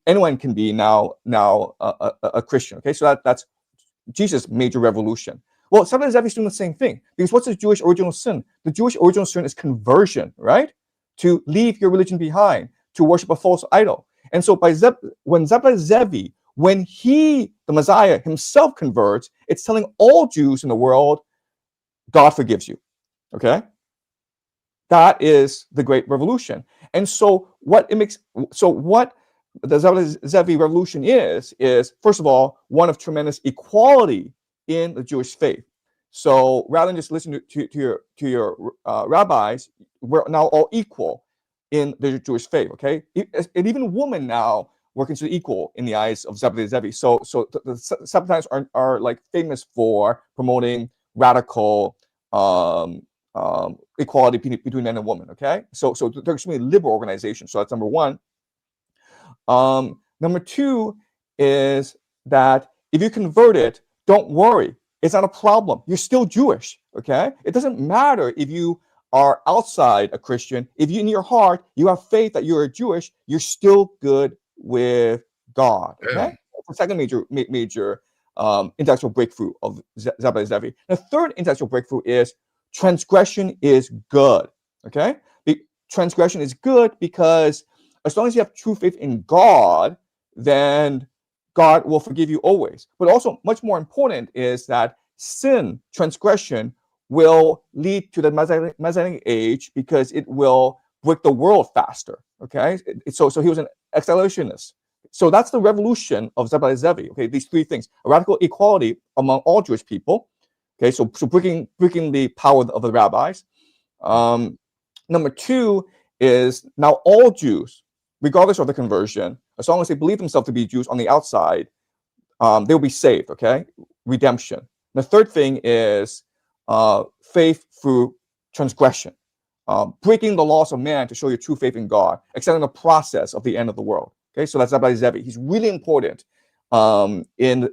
anyone can be now a Christian, okay? So that's Jesus' major revolution. Well, Sabbatai Zevi is doing the same thing, because what's the Jewish original sin? The Jewish original sin is conversion, right? To leave your religion behind, to worship a false idol. And so when Sabbatai Zevi, when the Messiah himself converts, it's telling all Jews in the world, God forgives you, okay? That is the Great Revolution. And so what the Sabbatai Zevi revolution is first of all, one of tremendous equality in the Jewish faith. So rather than just listen to your rabbis, we're now all equal in the Jewish faith, okay? And even women now were considered equal in the eyes of Sabbatai Zevi. So the Sabbatites are like famous for promoting radical equality between men and women, okay? So they're extremely liberal organization. So that's number one. Number two is that if you convert it, don't worry. It's not a problem. You're still Jewish, okay? It doesn't matter if you are outside a Christian. If you, in your heart, you have faith that you're Jewish, you're still good with God, okay? That's the second major intellectual breakthrough of Sabbatai Zevi. The third intellectual breakthrough is transgression is good, okay? Transgression is good because as long as you have true faith in God, then God will forgive you always. But also, much more important is that sin, transgression, will lead to the Messianic age because it will break the world faster. Okay, so he was an accelerationist. So that's the revolution of Sabbatai Zevi. Okay, these three things: a radical equality among all Jewish people. Okay, so breaking the power of the rabbis. Number two is now all Jews, regardless of the conversion, as long as they believe themselves to be Jews on the outside, they'll be saved, okay? Redemption. The third thing is faith through transgression, breaking the laws of man to show your true faith in God, extending the process of the end of the world. Okay, so that's Zabbai Zevi. He's really important in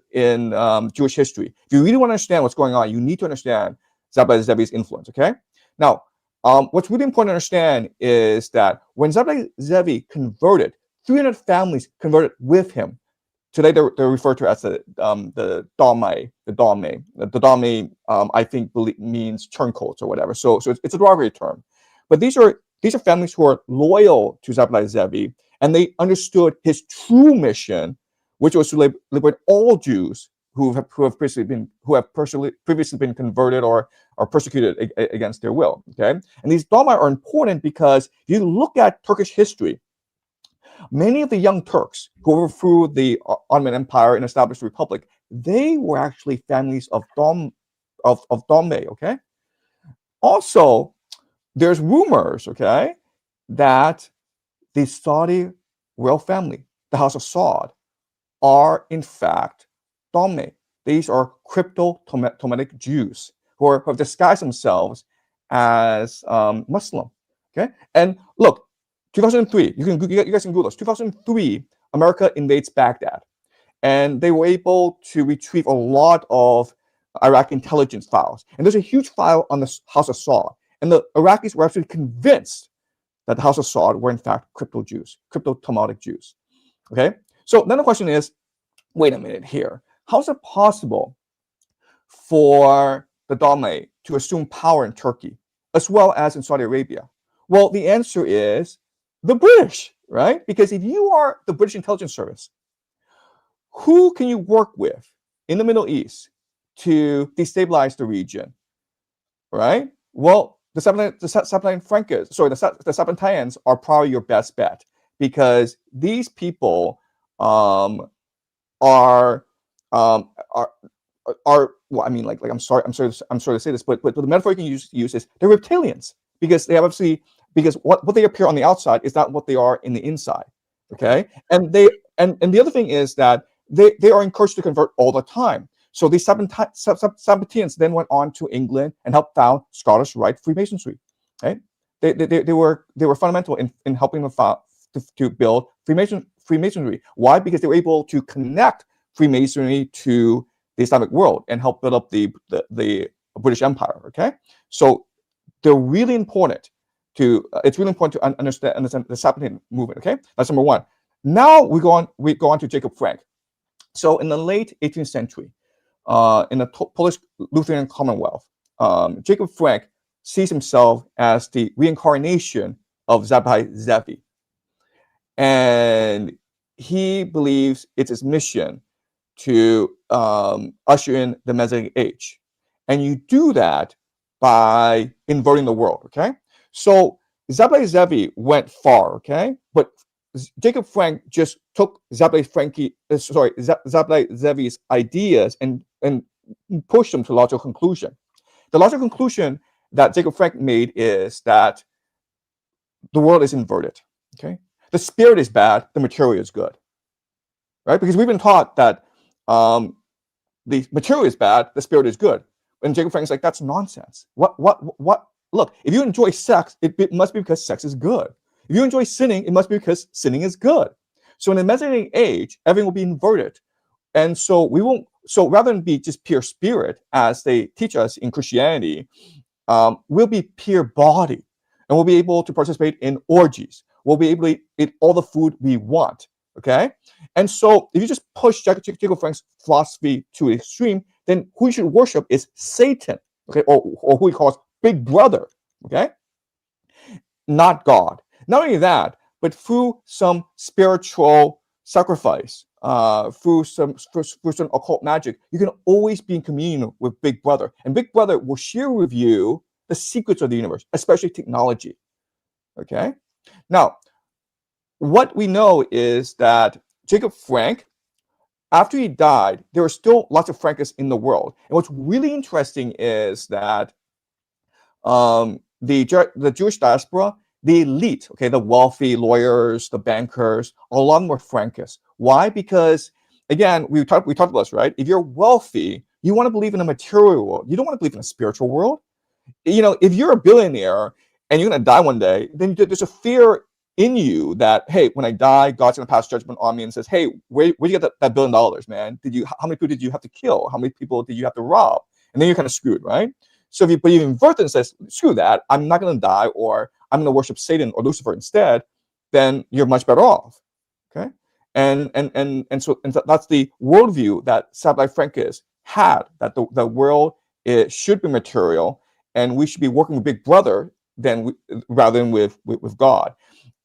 Jewish history. If you really want to understand what's going on, you need to understand Zabbai Zevi's influence. Okay, now what's really important to understand is that when Zabbai Zevi converted, 300 families converted with him. Today they're referred to as the Dhamma. The Dhamma, I think means turncoats or whatever. So it's a derogatory term. But these are families who are loyal to Zabbai Zevi, and they understood his true mission, which was to liberate all Jews who have previously been converted or are persecuted against their will. Okay, and these Dhamma are important because if you look at Turkish history, many of the young Turks who overthrew the Ottoman Empire and established a republic, they were actually families of Dhamma. Okay. Also, there's rumors, okay, that the Saudi royal family, the House of Saud, are in fact Dhamma. These are crypto-Talmudic Jews who have disguised themselves as Muslim. Okay, and look, 2003, you guys can Google this. 2003, America invades Baghdad, and they were able to retrieve a lot of Iraqi intelligence files. And there's a huge file on the House of Saud, and the Iraqis were actually convinced that the House of Saud were in fact crypto-Jews, crypto-Talmudic Jews. Okay, so then the question is, wait a minute here. How is it possible for the Dhamma to assume power in Turkey as well as in Saudi Arabia? Well, the answer is the British, right? Because if you are the British intelligence service, who can you work with in the Middle East to destabilize the region, right? Well, the Sabbatarians are probably your best bet, because these people are well, I mean, like I'm sorry to say this, but the metaphor you can use is they're reptilians, because they obviously, because what they appear on the outside is not what they are in the inside. Okay, and the other thing is that they are encouraged to convert all the time. So these Sabbatarians then went on to England and helped found Scottish Rite Freemasonry. Right? They were fundamental in helping them to build Freemasonry. Why? Because they were able to connect Freemasonry to the Islamic world and help build up the British Empire. Okay, so they're really important to. It's really important to understand the Sabbatarian movement. Okay, that's number one. Now we go on to Jacob Frank. So in the late 18th century, in the Polish Lutheran Commonwealth, Jacob Frank sees himself as the reincarnation of Zabbai Zevi, and he believes it's his mission to usher in the Messianic age, and you do that by inverting the world. Okay, so Zabbai Zevi went far. Okay, but Jacob Frank just took Zabbai Zevi's ideas and pushed them to logical conclusion. The logical conclusion that Jacob Frank made is that the world is inverted. Okay, the spirit is bad, the material is good, right? Because we've been taught that the material is bad, the spirit is good. And Jacob Frank's like, that's nonsense. What? Look, if you enjoy sex, it must be because sex is good. If you enjoy sinning, it must be because sinning is good. So in the Messianic age, everything will be inverted. And so we won't, so rather than be just pure spirit, as they teach us in Christianity, we'll be pure body, and we'll be able to participate in orgies. We'll be able to eat all the food we want. Okay? And so if you just push Jacob Frank's philosophy to the extreme, then who you should worship is Satan, okay, or who he calls Big Brother, okay? Not God. Not only that, but through some spiritual sacrifice, through some occult magic, you can always be in communion with Big Brother. And Big Brother will share with you the secrets of the universe, especially technology. Okay? Now, what we know is that Jacob Frank, after he died, there were still lots of Frankists in the world. And what's really interesting is that the Jewish diaspora the elite, okay, the wealthy lawyers, the bankers, a lot of them were Frankists. Why? Because again, we talked about this, right? If you're wealthy, you want to believe in a material world. You don't want to believe in a spiritual world. If you're a billionaire and you're going to die one day, then there's a fear in you that, hey, when I die, God's going to pass judgment on me and says, hey, where you get that $1 billion, man? How many people did you have to kill? How many people did you have to rob? And then you're kind of screwed, right? So if you invert it and says, screw that, I'm not going to die, or I'm going to worship Satan or Lucifer instead, then you're much better off. Okay. So that's the worldview that Sabbatai Frankists had, that the world should be material, and we should be working with Big Brother rather than with God.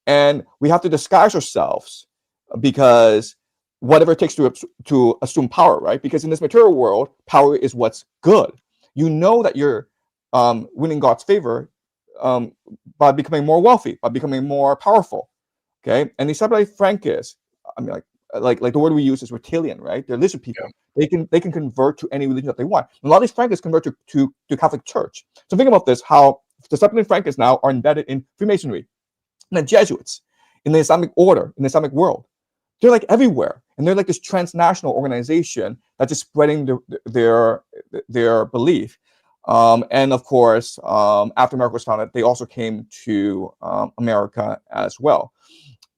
And we have to disguise ourselves, because whatever it takes to assume power, right? Because in this material world, power is what's good. You know that you're winning God's favor by becoming more wealthy, by becoming more powerful. Okay, and the Sabbatai Frankists, I mean, like the word we use is reptilian, right? They're lizard people. Yeah. They can convert to any religion that they want. And a lot of these Frankists convert to Catholic Church. So think about this: how the Sabbatai Frankists now are embedded in Freemasonry, and the Jesuits, in the Islamic order, in the Islamic world. They're like everywhere, and they're like this transnational organization that's just spreading their belief. And of course, after America was founded, they also came to America as well.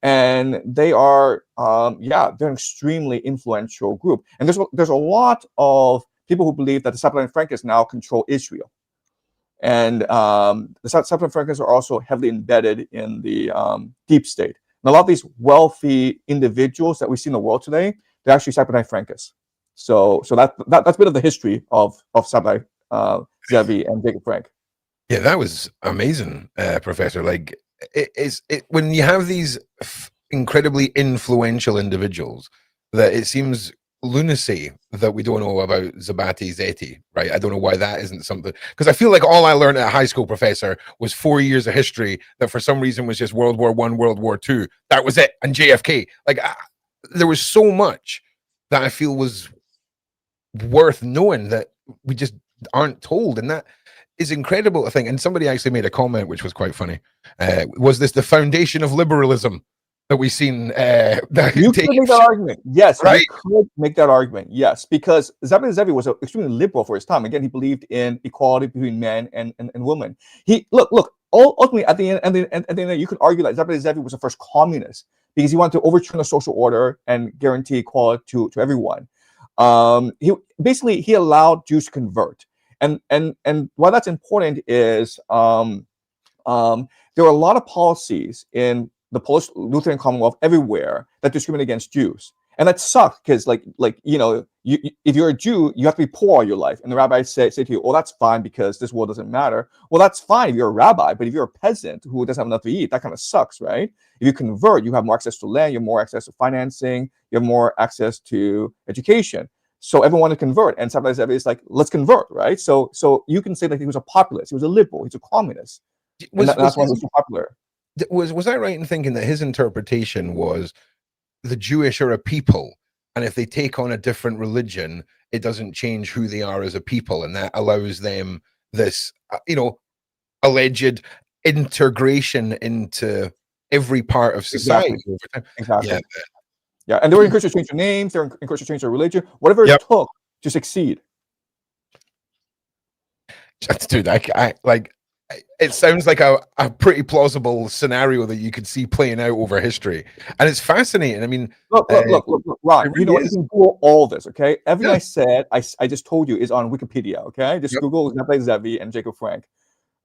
And they are, they're an extremely influential group. And there's a lot of people who believe that the Sabbatai Frankists now control Israel. And the Sabbatai Frankists are also heavily embedded in the deep state. And a lot of these wealthy individuals that we see in the world today, they're actually Sabbatai Frankists. So that's a bit of the history of Sabbatai Zevi and Jacob Frank. Yeah, that was amazing, Professor. Like, when you have these incredibly influential individuals, that it seems lunacy that we don't know about Sabbatai Zeti, right? I don't know why that isn't something, because I feel like all I learned at high school, Professor, was 4 years of history that for some reason was just World War I, World War II. That was it, and JFK. Like, there was so much that I feel was worth knowing that we just aren't told, and that is incredible, I think. And somebody actually made a comment which was quite funny. Was this the foundation of liberalism that we've seen? You could make that argument. Yes, right? You could make that argument. Yes, because Sabbatai Zevi was extremely liberal for his time. Again, he believed in equality between men and women. Ultimately, at the end, you could argue that Sabbatai Zevi was the first communist, because he wanted to overturn the social order and guarantee equality to everyone. He allowed Jews to convert. And why that's important is there are a lot of policies in the Polish Lutheran Commonwealth everywhere that discriminate against Jews, and that sucks, because if you're a Jew, you have to be poor all your life, and the rabbis say to you, "Oh, that's fine because this world doesn't matter." Well, that's fine if you're a rabbi, but if you're a peasant who doesn't have enough to eat, that kind of sucks, right? If you convert, you have more access to land, you have more access to financing, you have more access to education. So everyone wanted to convert, and Sabbatai Zevi is like, let's convert, right? So you can say that he was a populist, he was a liberal, he's a communist. That's why he was so popular. Was I right in thinking that his interpretation was the Jewish are a people, and if they take on a different religion, it doesn't change who they are as a people, and that allows them this, alleged integration into every part of society over time? Exactly. Yeah, and they were encouraged to change their names, they were encouraged to change their religion, whatever it took to succeed. Dude, it sounds like a pretty plausible scenario that you could see playing out over history, and it's fascinating. I mean, look, Ron, you can Google all this, okay? Everything I said, I just told you, is on Wikipedia, okay? Just Google Sabbatai Zevi and Jacob Frank.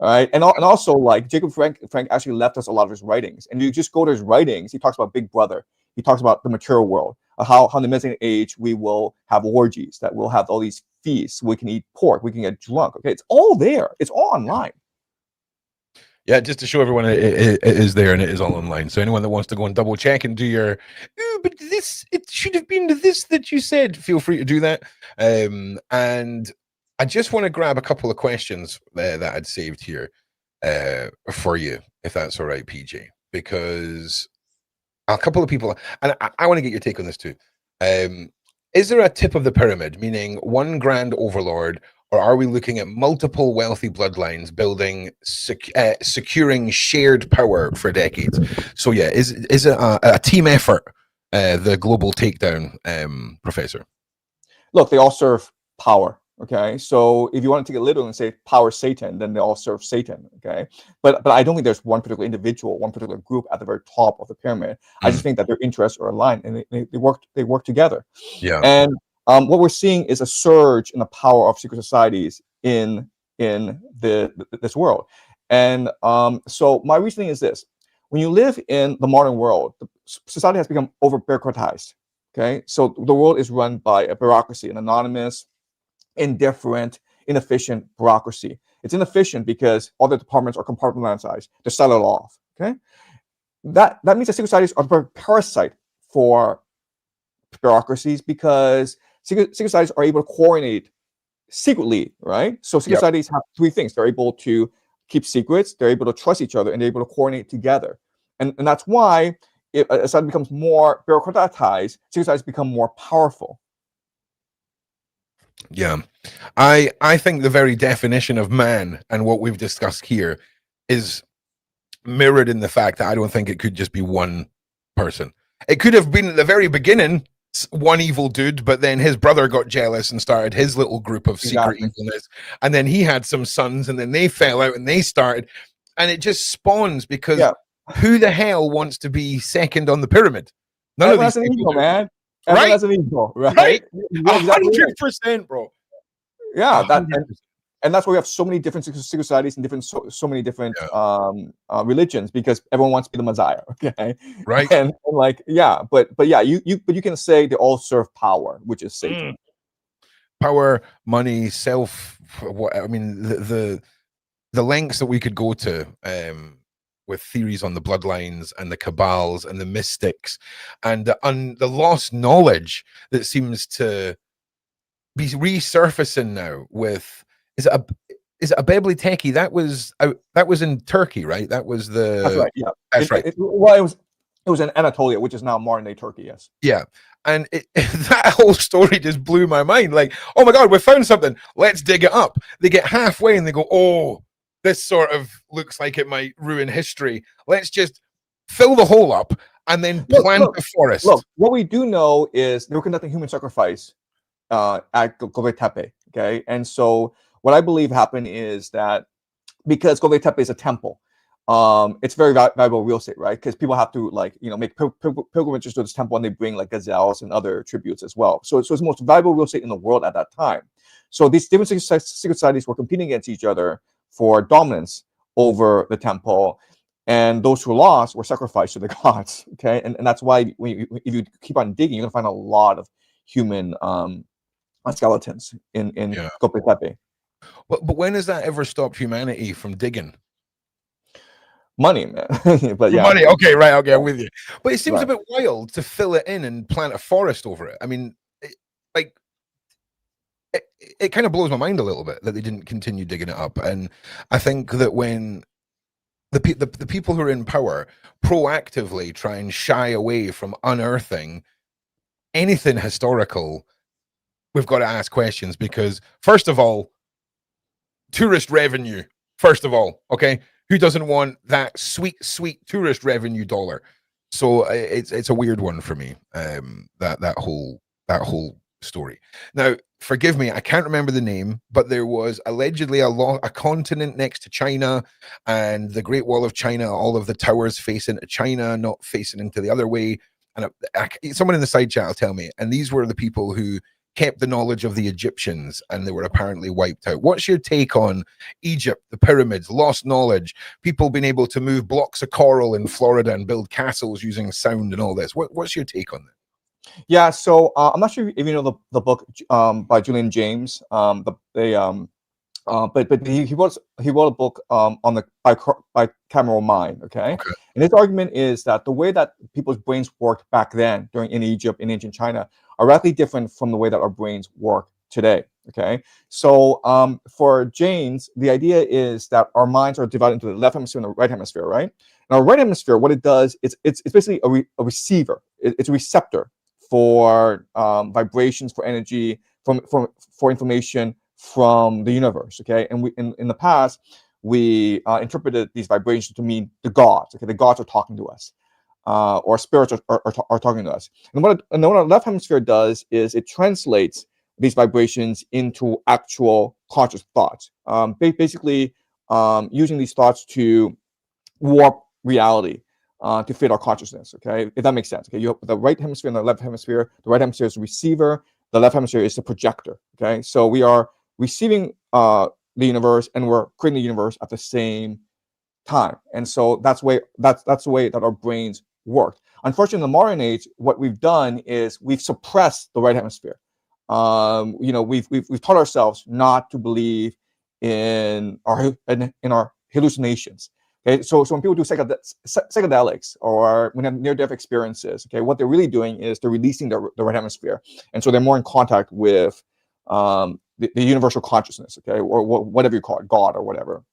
All right, and also, like, Jacob Frank actually left us a lot of his writings, and you just go to his writings. He talks about Big Brother. He talks about the material world, how in the Messianic age we will have orgies, that we'll have all these feasts, we can eat pork, we can get drunk. Okay, it's all there. It's all online. Yeah, just to show everyone it is there, and it is all online. So anyone that wants to go and double check and do your, but it should have been this that you said, feel free to do that. And I just want to grab a couple of questions that I'd saved here for you, if that's all right, PJ, because a couple of people, and I want to get your take on this too. Is there a tip of the pyramid, meaning one grand overlord or are we looking at multiple wealthy bloodlines building, securing shared power for decades? So yeah, is it a team effort, the global takedown, Professor? Look, they all serve power. Okay, so if you want to take it literal and say power Satan, then they all serve Satan. Okay, but I don't think there's one particular individual, one particular group at the very top of the pyramid. I just think that their interests are aligned and they work together. Yeah. And what we're seeing is a surge in the power of secret societies in this world. And so my reasoning is this: when you live in the modern world, the society has become over bureaucratized. Okay, so the world is run by a bureaucracy, an anonymous, indifferent, inefficient bureaucracy. It's inefficient because all the departments are compartmentalized. They're siloed off. Okay, that means that secret societies are a parasite for bureaucracies because secret societies are able to coordinate secretly, right? So secret societies have three things: they're able to keep secrets, they're able to trust each other, and they're able to coordinate together. And that's why if a society becomes more bureaucratized, secret societies become more powerful. Yeah, I think the very definition of man and what we've discussed here is mirrored in the fact that I don't think it could just be one person. It could have been at the very beginning one evil dude, but then his brother got jealous and started his little group of secret evilness, and then he had some sons, and then they fell out and they started, and it just spawns because who the hell wants to be second on the pyramid? None of these people, ego, man. Everyone has an ego, right? 100%, bro. Yeah, and that's why we have so many different secret societies and different so many different religions, because everyone wants to be the Messiah. Okay, right? And like, but you can say they all serve power, which is Satan. Power, money, self. What I mean, the lengths that we could go to with theories on the bloodlines and the cabals and the mystics and the lost knowledge that seems to be resurfacing now with is it a Bebli Teki that was in Turkey, right? That was that's right. Yeah, that's right. It was in Anatolia, which is now modern day Turkey. Yes. Yeah. And that whole story just blew my mind. Like, oh my God, we found something. Let's dig it up. They get halfway and they go, oh, this sort of looks like it might ruin history. Let's just fill the hole up and then plant the forest. Look, what we do know is they were conducting human sacrifice at Göbekli Tepe. Okay, and so what I believe happened is that because Göbekli Tepe is a temple, it's very valuable real estate, right? Because people have to make pilgrimages to this temple, and they bring like gazelles and other tributes as well. So it's the most valuable real estate in the world at that time. So these different secret societies were competing against each other for dominance over the temple, and those who lost were sacrificed to the gods. Okay, and that's why if you keep on digging, you're gonna find a lot of human skeletons in Göbekli Tepe. But when has that ever stopped humanity from digging? Money, man. But money. Okay, right. Okay, I'm with you. But it seems a bit wild to fill it in and plant a forest over it. I mean, it kind of blows my mind a little bit that they didn't continue digging it up. And I think that when the people who are in power proactively try and shy away from unearthing anything historical, we've got to ask questions, because first of all, tourist revenue, first of all, okay? Who doesn't want that sweet tourist revenue dollar? So it's a weird one for me, that whole story. Now, forgive me, I can't remember the name, but there was allegedly a continent next to China, and the Great Wall of China, all of the towers face into China, not facing into the other way. And someone in the side chat will tell me, and these were the people who kept the knowledge of the Egyptians, and they were apparently wiped out. What's your take on Egypt, the pyramids, lost knowledge, people being able to move blocks of coral in Florida and build castles using sound and all this? What's your take on that? Yeah, so I'm not sure if you know the book by Julian James. But he wrote a book on the bicameral mind. Okay, and his argument is that the way that people's brains worked back then, in Egypt, in ancient China, are radically different from the way that our brains work today. Okay, so for James, the idea is that our minds are divided into the left hemisphere and the right hemisphere, right? And our right hemisphere, what it does is it's basically a receiver. It's a receptor for vibrations, for energy, for information from the universe. Okay, and we in the past we interpreted these vibrations to mean the gods. Okay, the gods are talking to us, or spirits are talking to us. And what our left hemisphere does is it translates these vibrations into actual conscious thoughts. Basically, using these thoughts to warp reality to fit our consciousness. Okay, if that makes sense. Okay, you have the right hemisphere and the left hemisphere. The right hemisphere is the receiver. The left hemisphere is the projector. Okay, so we are receiving the universe and we're creating the universe at the same time. And so that's the way that our brains work. Unfortunately, in the modern age, what we've done is we've suppressed the right hemisphere. We've taught ourselves not to believe in our hallucinations. Okay, so when people do psychedelics or when they have near-death experiences, okay, what they're really doing is they're releasing the right hemisphere, and so they're more in contact with the universal consciousness, okay, or whatever you call it, God or whatever.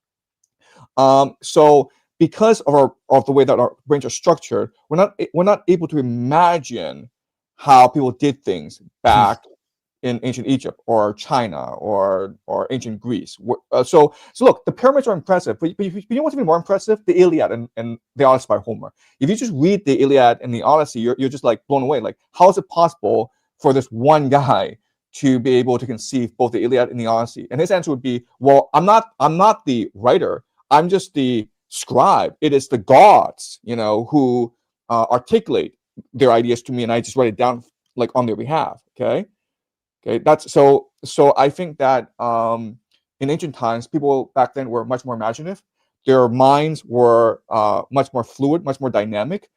So because of the way that our brains are structured, we're not able to imagine how people did things back in ancient Egypt or China or ancient Greece. So look, the pyramids are impressive, but you know what's even more impressive? The Iliad and the Odyssey by Homer. If you just read the Iliad and the Odyssey, you're just like blown away. Like, how is it possible for this one guy to be able to conceive both the Iliad and the Odyssey? And his answer would be, well, I'm not the writer. I'm just the scribe. It is the gods, who articulate their ideas to me, and I just write it down like on their behalf. Okay. That's so. I think that in ancient times, people back then were much more imaginative. Their minds were much more fluid, much more dynamic.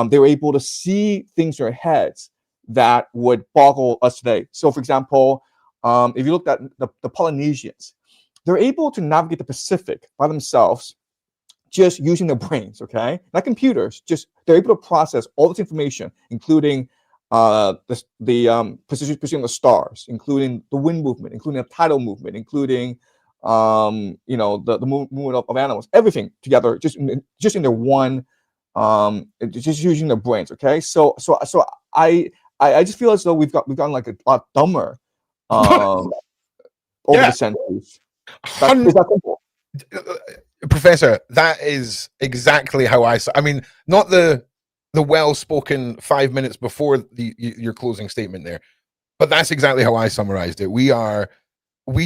They were able to see things in their heads that would boggle us today. So, for example, if you looked at the Polynesians, they're able to navigate the Pacific by themselves, just using their brains, okay? Not computers, just they're able to process all this information, including the position of the stars, including the wind movement, including the tidal movement, including the movement of animals, everything together, just in their one, just using their brains, okay? So I just feel as though we've gotten like a lot dumber over the centuries. Is that simple? Professor, that is exactly how I mean, not the well-spoken 5 minutes before your closing statement there, but that's exactly how I summarized it. We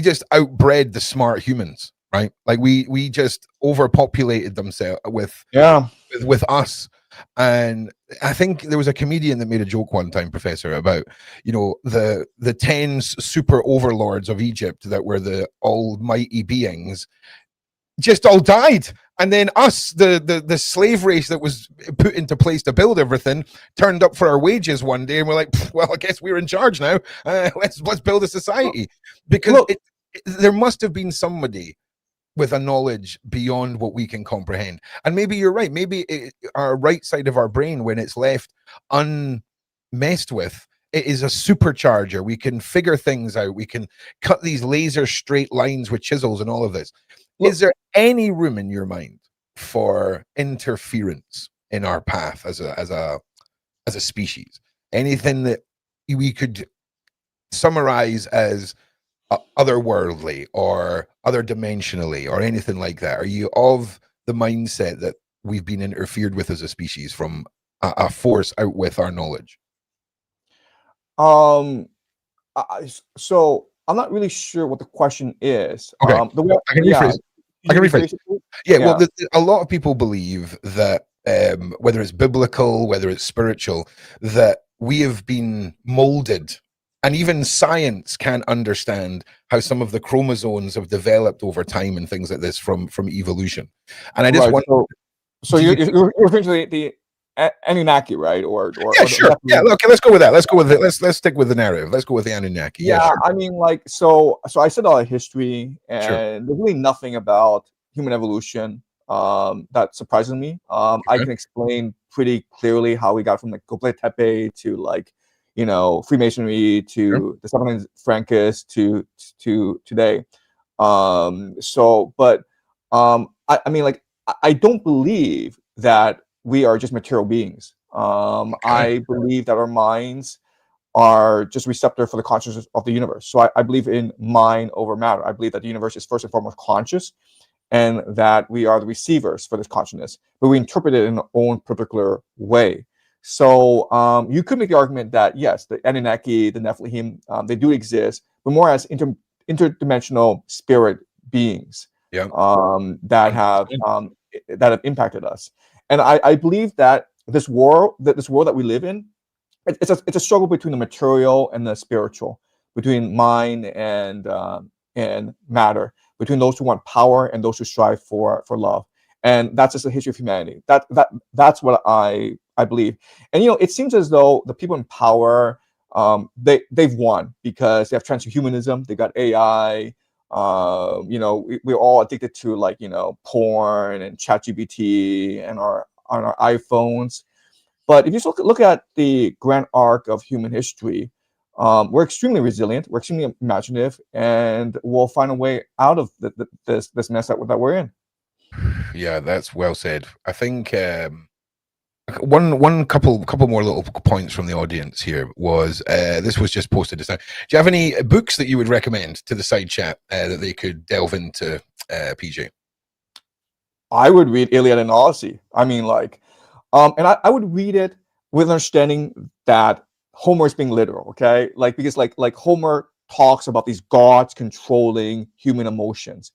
just outbred the smart humans, right? Like we just overpopulated themselves with us. And I think there was a comedian that made a joke one time, Professor, about the 10 super overlords of Egypt that were the almighty beings just all died, and then us, the slave race that was put into place to build everything, turned up for our wages one day, and we're like, well, I guess we're in charge now. Let's build a society, because there must have been somebody with a knowledge beyond what we can comprehend. And maybe you're right. Maybe our right side of our brain, when it's left unmessed with, it is a supercharger. We can figure things out. We can cut these laser straight lines with chisels and all of this. Is there any room in your mind for interference in our path as a species? Anything that we could summarize as otherworldly or other dimensionally or anything like that? Are you of the mindset that we've been interfered with as a species from a force out with our knowledge? So I'm not really sure what the question is. Okay, I can rephrase. Yeah, well, a lot of people believe that whether it's biblical, whether it's spiritual, that we have been molded, and even science can't understand how some of the chromosomes have developed over time and things like this from evolution. And I just want. So you're referring to the Anunnaki, right? Sure. Yeah. Okay. Let's go with that. Let's go with it. Let's stick with the narrative. Let's go with the Anunnaki. Yeah. Sure. I mean, like, so I said all the history, and there's really nothing about human evolution that surprises me. I can explain pretty clearly how we got from like Göbekli Tepe to like Freemasonry to the 700 Frankists to today. But I mean, like, I don't believe that we are just material beings. I believe that our minds are just receptor for the consciousness of the universe. So I believe in mind over matter. I believe that the universe is first and foremost conscious, and that we are the receivers for this consciousness, but we interpret it in our own particular way. So you could make the argument that yes, the Anunnaki, the Nephilim, they do exist, but more as interdimensional spirit beings Yeah. that have impacted us. And I believe that this world that we live in, it's a struggle between the material and the spiritual, between mind and matter, between those who want power and those who strive for love. And that's just the history of humanity. That's what I believe. And it seems as though the people in power, they've won because they have transhumanism, they got AI. We're all addicted to porn and ChatGPT and on our iPhones. But if you look at the grand arc of human history, we're extremely resilient, we're extremely imaginative, and we'll find a way out of this mess that we're in. Yeah, that's well said. I think one couple more little points from the audience here was this was just posted just now. Do you have any books that you would recommend to the side chat that they could delve into, PJ? I would read Iliad and Odyssey. I mean, and I would read it with understanding that Homer is being literal, okay? Because Homer talks about these gods controlling human emotions.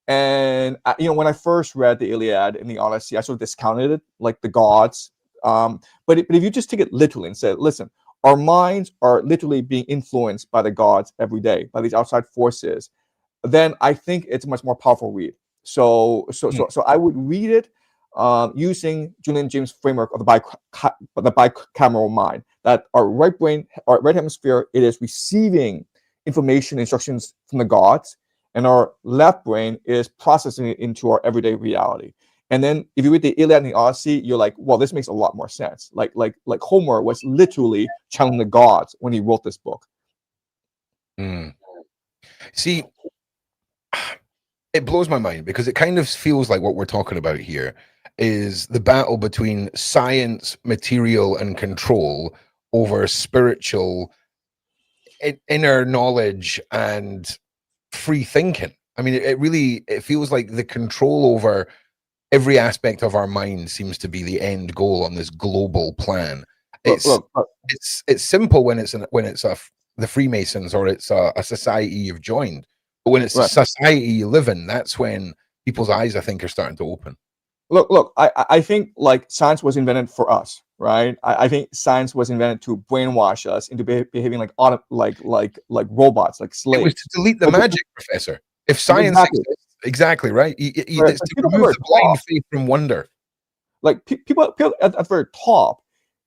And when I first read the Iliad and the Odyssey, I sort of discounted it, like the gods. But if you just take it literally and say, listen, our minds are literally being influenced by the gods every day, by these outside forces, then I think it's a much more powerful read. So I would read it using Julian James' framework of the bicameral mind, that our right brain, our right hemisphere, it is receiving information, instructions from the gods, and our left brain is processing it into our everyday reality. And then if you read the Iliad and the Odyssey, you're like, well, this makes a lot more sense. Like Homer was literally channeling the gods when he wrote this book. See, it blows my mind because it kind of feels like what we're talking about here is the battle between science, material, and control over spiritual, inner knowledge and free thinking. I mean, it feels like the control over every aspect of our mind seems to be the end goal on this global plan. It's simple when it's the Freemasons, or it's a society you've joined. But when it's a society you live in, that's when people's eyes, I think, are starting to open. Look, I think science was invented for us, right? I think science was invented to brainwash us into behaving like robots, like slaves. It was to delete the magic, Professor. If science exists, exactly right. It's to remove the blind faith from wonder. Like people at the very top,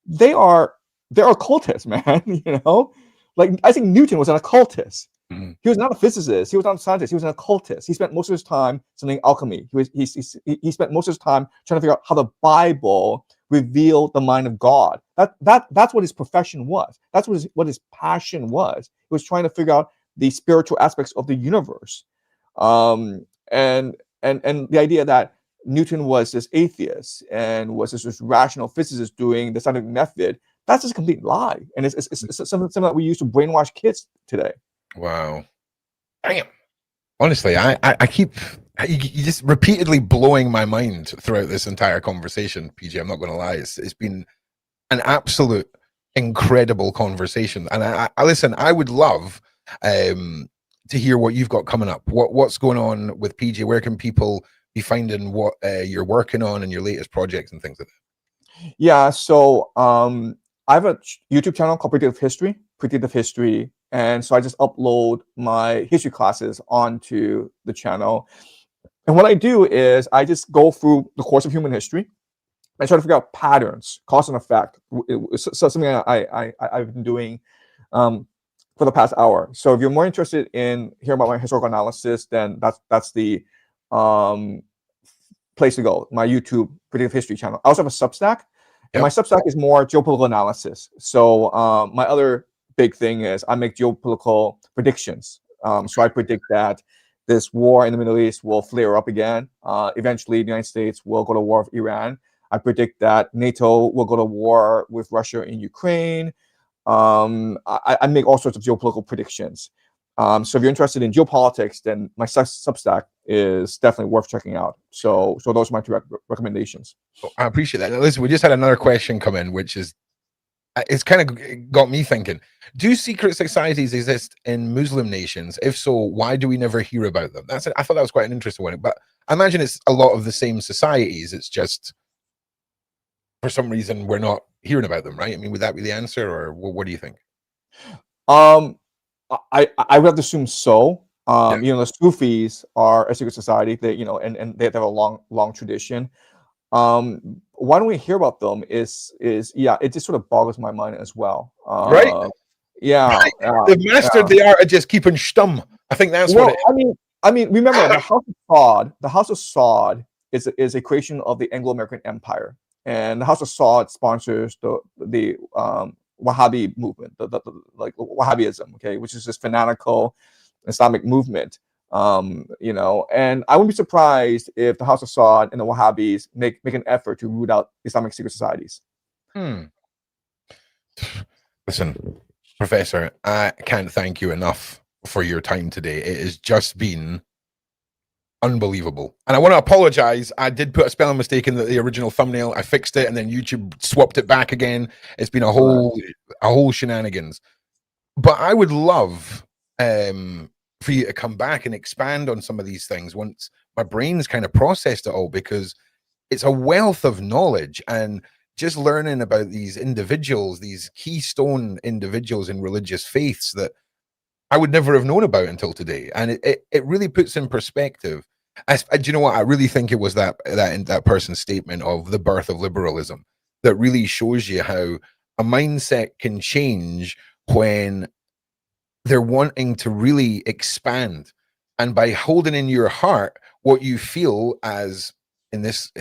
they're occultists, man. Like I think Newton was an occultist. Mm-hmm. He was not a physicist. He was not a scientist. He was an occultist. He spent most of his time studying alchemy. He spent most of his time trying to figure out how the Bible revealed the mind of God. That's what his profession was. That's what his passion was. He was trying to figure out the spiritual aspects of the universe. And the idea that Newton was this atheist and was this rational physicist doing the scientific method, that's just a complete lie. And it's something that we use to brainwash kids today. Wow. Damn. Honestly, I keep you just repeatedly blowing my mind throughout this entire conversation, PJ. I'm not going to lie. It's been an absolute incredible conversation. And I listen, I would love to hear what you've got coming up. What's going on with PJ? Where can people be finding what you're working on and your latest projects and things like that? Yeah, so I have a YouTube channel called Predictive History, and so I just upload my history classes onto the channel. And what I do is I just go through the course of human history and try to figure out patterns, cause and effect. So something I've been doing for the past hour. So if you're more interested in hearing about my historical analysis, then that's the place to go. My YouTube Predictive History channel. I also have a Substack. And my Substack is more geopolitical analysis. So my other big thing is I make geopolitical predictions. So I predict that this war in the Middle East will flare up again. Eventually, the United States will go to war with Iran. I predict that NATO will go to war with Russia in Ukraine. I make all sorts of geopolitical predictions. So if you're interested in geopolitics, then my Substack is definitely worth checking out. So those are my two recommendations. I appreciate that. Now, listen, we just had another question come in, which is, it's kind of got me thinking. Do secret societies exist in Muslim nations? If so, why do we never hear about them? I thought that was quite an interesting one. But I imagine it's a lot of the same societies. It's just for some reason we're not hearing about them, right? I mean, would that be the answer, or what do you think? I would have to assume so. Yeah. You know, the Sufis are a secret society. They, you know, and they have a long tradition. Why don't we hear about them? Is yeah, it just sort of boggles my mind as well. Right. Yeah, They've mastered the art of just keeping stum. I think that's well, what it I mean, remember the House of Saud. The House of Saud is a creation of the Anglo-American Empire, and the House of Saud sponsors the Wahhabi movement, the like Wahhabism, okay, which is this fanatical Islamic movement. You know, and I wouldn't be surprised if the House of Saud and the Wahhabis make an effort to root out Islamic secret societies. Listen, Professor, I can't thank you enough for your time today. It has just been unbelievable. And I want to apologize. I did put a spelling mistake in the original thumbnail. I fixed it and then YouTube swapped it back again. It's been a whole shenanigans. But I would love for you to come back and expand on some of these things once my brain's kind of processed it all, because it's a wealth of knowledge, and just learning about these individuals, these keystone individuals in religious faiths that I would never have known about until today. And it really puts in perspective. Do you know what? I really think it was that person's statement of the birth of liberalism that really shows you how a mindset can change when they're wanting to really expand. And by holding in your heart what you feel as, in this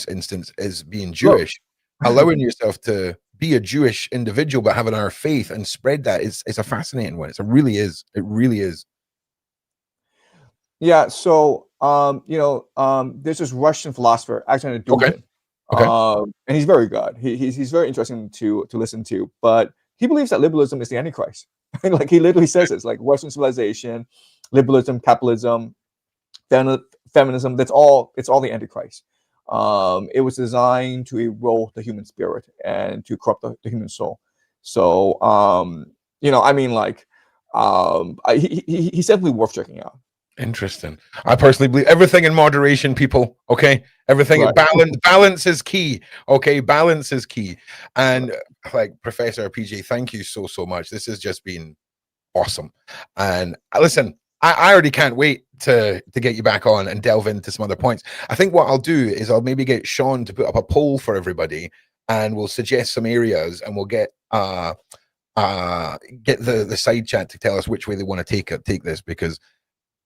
instance, as being Jewish, allowing yourself to be a Jewish individual, but having our faith and spread that is a fascinating one. It really is. It really is. Yeah. So, you know, there's this Russian philosopher, Alexander Dugin. Okay. And he's very good. He's very interesting to listen to, but he believes that liberalism is the Antichrist. Like he literally says it's like Western civilization, liberalism, capitalism, feminism. It's all the Antichrist. It was designed to erode the human spirit and to corrupt the human soul. So, you know, I mean, like, he's definitely worth checking out. Interesting. I personally believe everything in moderation, people. Okay, everything right. Balance is key. Okay, balance is key. And like Professor PJ, thank you so much. This has just been awesome. And listen, I already can't wait to get you back on and delve into some other points. I think what I'll do is I'll maybe get Shaun to put up a poll for everybody, and we'll suggest some areas, and we'll get the side chat to tell us which way they want to take this, because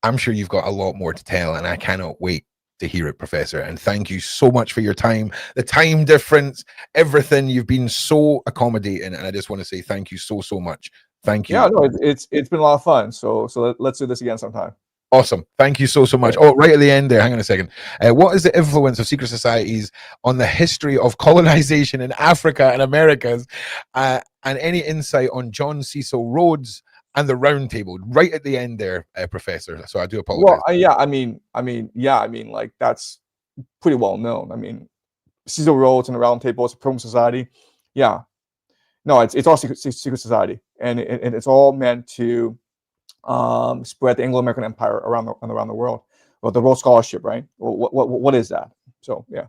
I'm sure you've got a lot more to tell, and I cannot wait to hear it, Professor. And thank you so much for your time, the time difference, everything. You've been so accommodating, and I just want to say thank you so much. Thank you. Yeah, no, it's been a lot of fun. So let's do this again sometime. Awesome. Thank you so much. Oh, right at the end there, hang on a second. What is the influence of secret societies on the history of colonization in Africa and Americas? And any insight on John Cecil Rhodes and the Round Table? Right at the end there, Professor. So I do apologize. Well, yeah, I mean, like that's pretty well known. I mean, Cecil Rhodes and the Round Table is a promo society. Yeah, no, it's all secret society, and it's all meant to spread the Anglo-American Empire around the world. Well, the Rhodes Scholarship, right? Well, what is that? So yeah.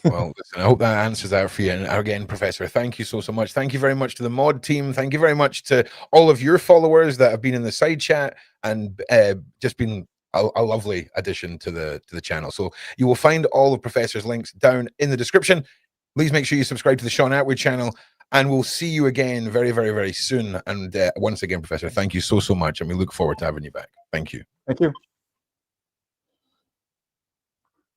Well, listen, I hope that answers that for you. And again, Professor, thank you so much. Thank you very much to the mod team. Thank you very much to all of your followers that have been in the side chat and just been a lovely addition to the channel. So you will find all of Professor's links down in the description. Please make sure you subscribe to the Shaun Attwood channel, and we'll see you again very soon. And once again, Professor, thank you so much, and we look forward to having you back. Thank you. Thank you.